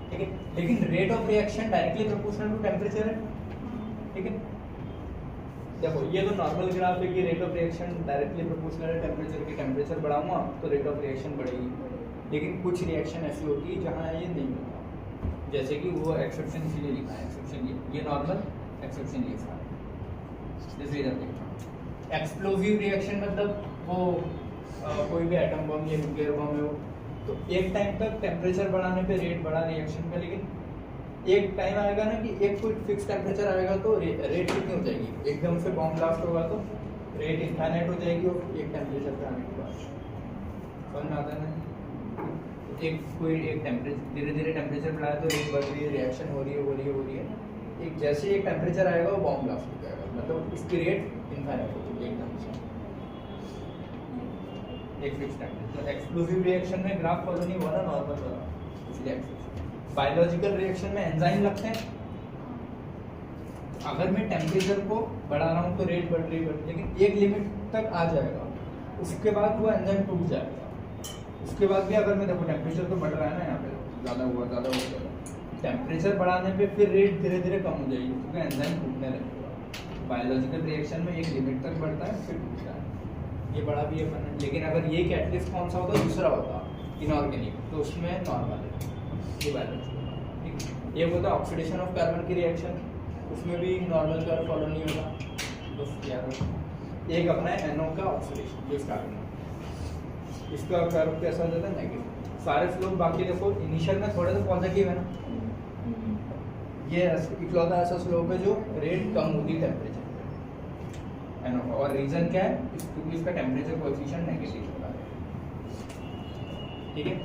ठीक है? लेकिन rate of reaction directly proportional to temperature है, ठीक है? देखो ये तो नॉर्मल ग्राफ है कि rate of reaction directly proportional है टेम्परेचर के, टेम्परेचर बढ़ाऊंगा तो रेट ऑफ रिएक्शन बढ़ेगी। लेकिन कुछ रिएक्शन ऐसी होती है जहाँ ये नहीं होता, जैसे कि वो एक्सेप्शन इसीलिए लिखा है, एक्सेप्शन ये नॉर्मल, एक्सेप्शन ये लिखा है। जैसे इधर देखो, एक्सप्लोसिव रिएक्शन मतलब वो कोई भी एटम बम या न्यूक्लियर बम है वो, तो एक टाइम तक टेम्परेचर बढ़ाने पे रेट बढ़ा रिएक्शन का, लेकिन एक टाइम आएगा ना कि एक कोई फिक्स टेम्परेचर आएगा तो रेट कितनी हो जाएगी, एकदम से बॉम्ब ब्लास्ट होगा तो रेट इनफाइनाइट हो जाएगी, और एक टेम्परेचर पे आने के बाद समझ में आता है ना? एक कोई एक टेम्परेचर धीरे धीरे टेम्परेचर बढ़ाया तो रेट बढ़ रही है, रिएक्शन हो रही है, एक जैसे एक टेम्परेचर आएगा वो बॉम्ब ब्लास्ट हो जाएगा, मतलब उसकी रेट इनफाइनाइट हो जाएगी एकदम से, एक फिक्स टेम्परेचर। एक्सप्लोसिव रिएक्शन में ग्राफ फॉलो नहीं हुआ ना, नॉर्मल वाला, इसलिए बायोलॉजिकल रिएक्शन में एंजाइम लगते हैं, अगर मैं टेम्परेचर को बढ़ा रहा हूँ तो रेट बढ़ रही है, लेकिन एक लिमिट तक आ जाएगा, उसके बाद वो एंजाइम टूट जाएगा। उसके बाद भी अगर मैं देखो टेम्परेचर तो बढ़ रहा है ना, यहाँ पे ज़्यादा हुआ टेम्परेचर बढ़ाने पे फिर रेट धीरे धीरे कम हो जाएगी क्योंकि एंजाइम टूटने लगेगा। बायोलॉजिकल रिएक्शन में एक लिमिट तक बढ़ता है फिर टूटता है, ये बड़ा भी अपन है। लेकिन अगर ये कैटलिस्ट कौन सा होता है, दूसरा होता इनऑर्गेनिक, तो उसमें नॉर्मल है, ये बायोलॉजिकल। ठीक है, एक होता है ऑक्सीडेशन ऑफ कार्बन की रिएक्शन, उसमें भी नॉर्मल कर्व फॉलो नहीं होगा, बस याद रखो। एक अपना है NO का ऑक्सीडेशन जो स्टार्टिंग में, इसका कर्व कैसा हो जाता है, नेगेटिव। सारे स्लोप बाकी देखो इनिशियल में थोड़े तो पॉजिटिव है ना, ये इकलौता ऐसा स्लोप है जो रेट कम होती है टेम्परेचर पे, NO। और रीजन क्या है, क्योंकि इसका टेम्परेचर कोएफिशिएंट नेगेटिव होता है। ठीक है,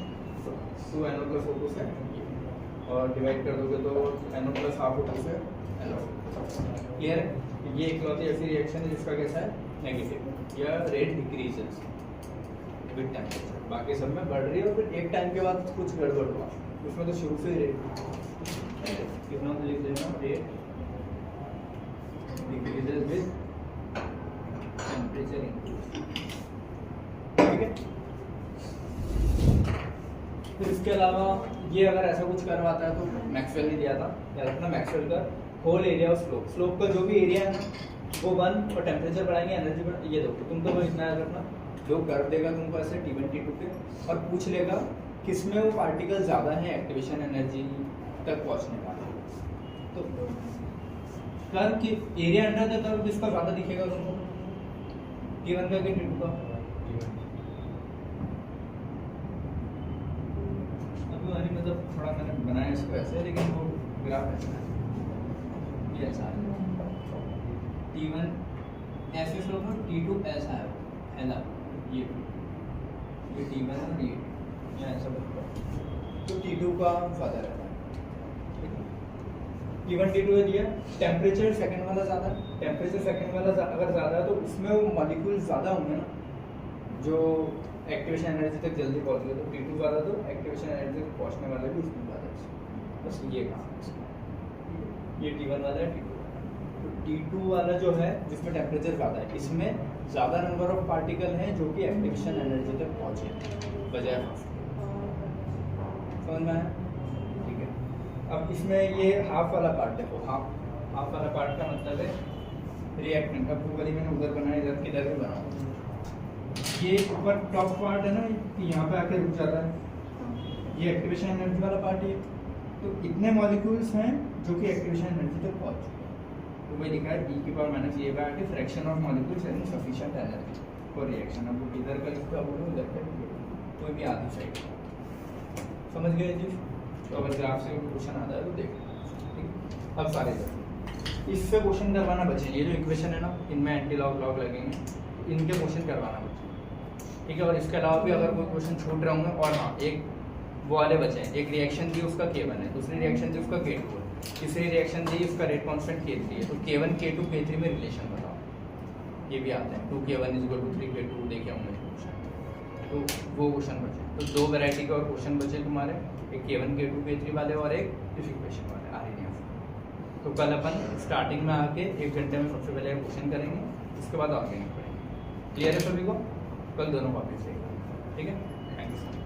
तो 2NO प्लस O2 से और डिवाइड कर दोगे तो NO प्लस हाफ O2 से NO। क्लियर है, ये इकलौती ऐसी रिएक्शन है जिसका कैसा है, नेगेटिव, या रेट डिक्रीजेस विद टेम्परेचर। बाकी सब में बढ़ रही है और फिर एक टाइम के बाद कुछ गड़बड़ हुआ, उसमें तो शुरू से ही रेट कितना लिख देना, rate decreases with temperature increase. ठीक है, फिर इसके अलावा ये अगर ऐसा कुछ करवाता है तो मैक्सवेल ने दिया था, याद रखना मैक्सवेल का whole area of slope, slope का जो भी एरिया है ना वो 1, और टेम्परेचर बढ़ाएंगे एनर्जी बढ़ा, ये देखो तुम तो वो इतना याद रखना, जो कर्व देगा तुमको ऐसे T1 T2 पे, और पूछ लेगा किसमें वो पार्टिकल ज़्यादा है एक्टिवेशन एनर्जी तक पहुंचने वाले, तो कर्व की एरिया अंडर द कर्व किसका ज़्यादा दिखेगा तुमको, T1 का कि T2 का। अभी मतलब थोड़ा मैंने बनाया इसको ऐसे, लेकिन वो ग्राफ ऐसा है, ये ऐसा है, T1 ऐसे स्लोप है, T2 ऐसा है, ऐसा ये T1 और ये ऐसा बनता है, तो T2 का ज़्यादा रहता है। T1 T2 है दिया, टेम्परेचर सेकंड वाला ज़्यादा है, टेम्परेचर सेकंड वाला अगर ज़्यादा है तो उसमें वो मॉलिक्यूल ज़्यादा होंगे ना जो एक्टिवेशन एनर्जी तक जल्दी पहुँच गए, तो T2 ज़्यादा, तो एक्टिवेशन एनर्जी तक पहुँचने वाले भी उसमें ज़्यादा है। बस ये काम है, ये T1 वाला है, T2 वाला जो है जिसमें टेम्परेचर ज़्यादा है, इसमें ज़्यादा नंबर ऑफ पार्टिकल हैं जो कि एक्टिवेशन एनर्जी तक पहुँचे बजाय, समझ में आया। ठीक है, अब इसमें ये हाफ वाला पार्ट देखो, हाफ वाला पार्ट का मतलब है रिएक्टेंट। अब वो वाली मैंने उधर बनाया, इधर किधर भी बनाऊँ, ये ऊपर टॉप पार्ट है ना, यहाँ पे आके रुक जाता है, ये एक्टिवेशन एनर्जी वाला पार्ट है, तो इतने मॉलिक्यूल्स हैं जो कि एक्टिवेशन एनर्जी तक पहुँच चुके हैं, तो वही लिखा है e⁻⁴ fraction of molecules having sufficient energy for reaction. अब वो इधर का लिखा बोलो, उधर का कोई भी आधी साइड, समझ गए जी। तो अगर ग्राफ से क्वेश्चन आता है तो देख, ठीक। अब सारे इससे क्वेश्चन करवाना बचे, ये जो इक्वेशन है ना इनमें एंटी लॉग लगेंगे, इनके क्वेश्चन करवाना बचे, ठीक है। और इसके अलावा भी अगर कोई क्वेश्चन छूट रहे होंगे, और हाँ एक वो वाले बचे हैं, एक रिएक्शन दी उसका K1 है, दूसरी रिएक्शन दी उसका K2 है, तीसरी रिएक्शन दी उसका रेट कांस्टेंट K3 है, तो K1 K2 K3 में रिलेशन बताओ, ये भी आते हैं, 2K1 = 3K2 देखे होंगे तो वो क्वेश्चन बचे। तो दो वैरायटी के और क्वेश्चन बचे तुम्हारे, एक K1 K2 K3 वाले और एक इस इक्वेशन वाले आ रही है। तो कल अपन स्टार्टिंग में आके 1 घंटे में सबसे पहले क्वेश्चन करेंगे, उसके बाद ऑर्गेनिक पढ़ेंगे। क्लियर है सभी को? कल दोनों वापस देगा, ठीक है। Thank you so much.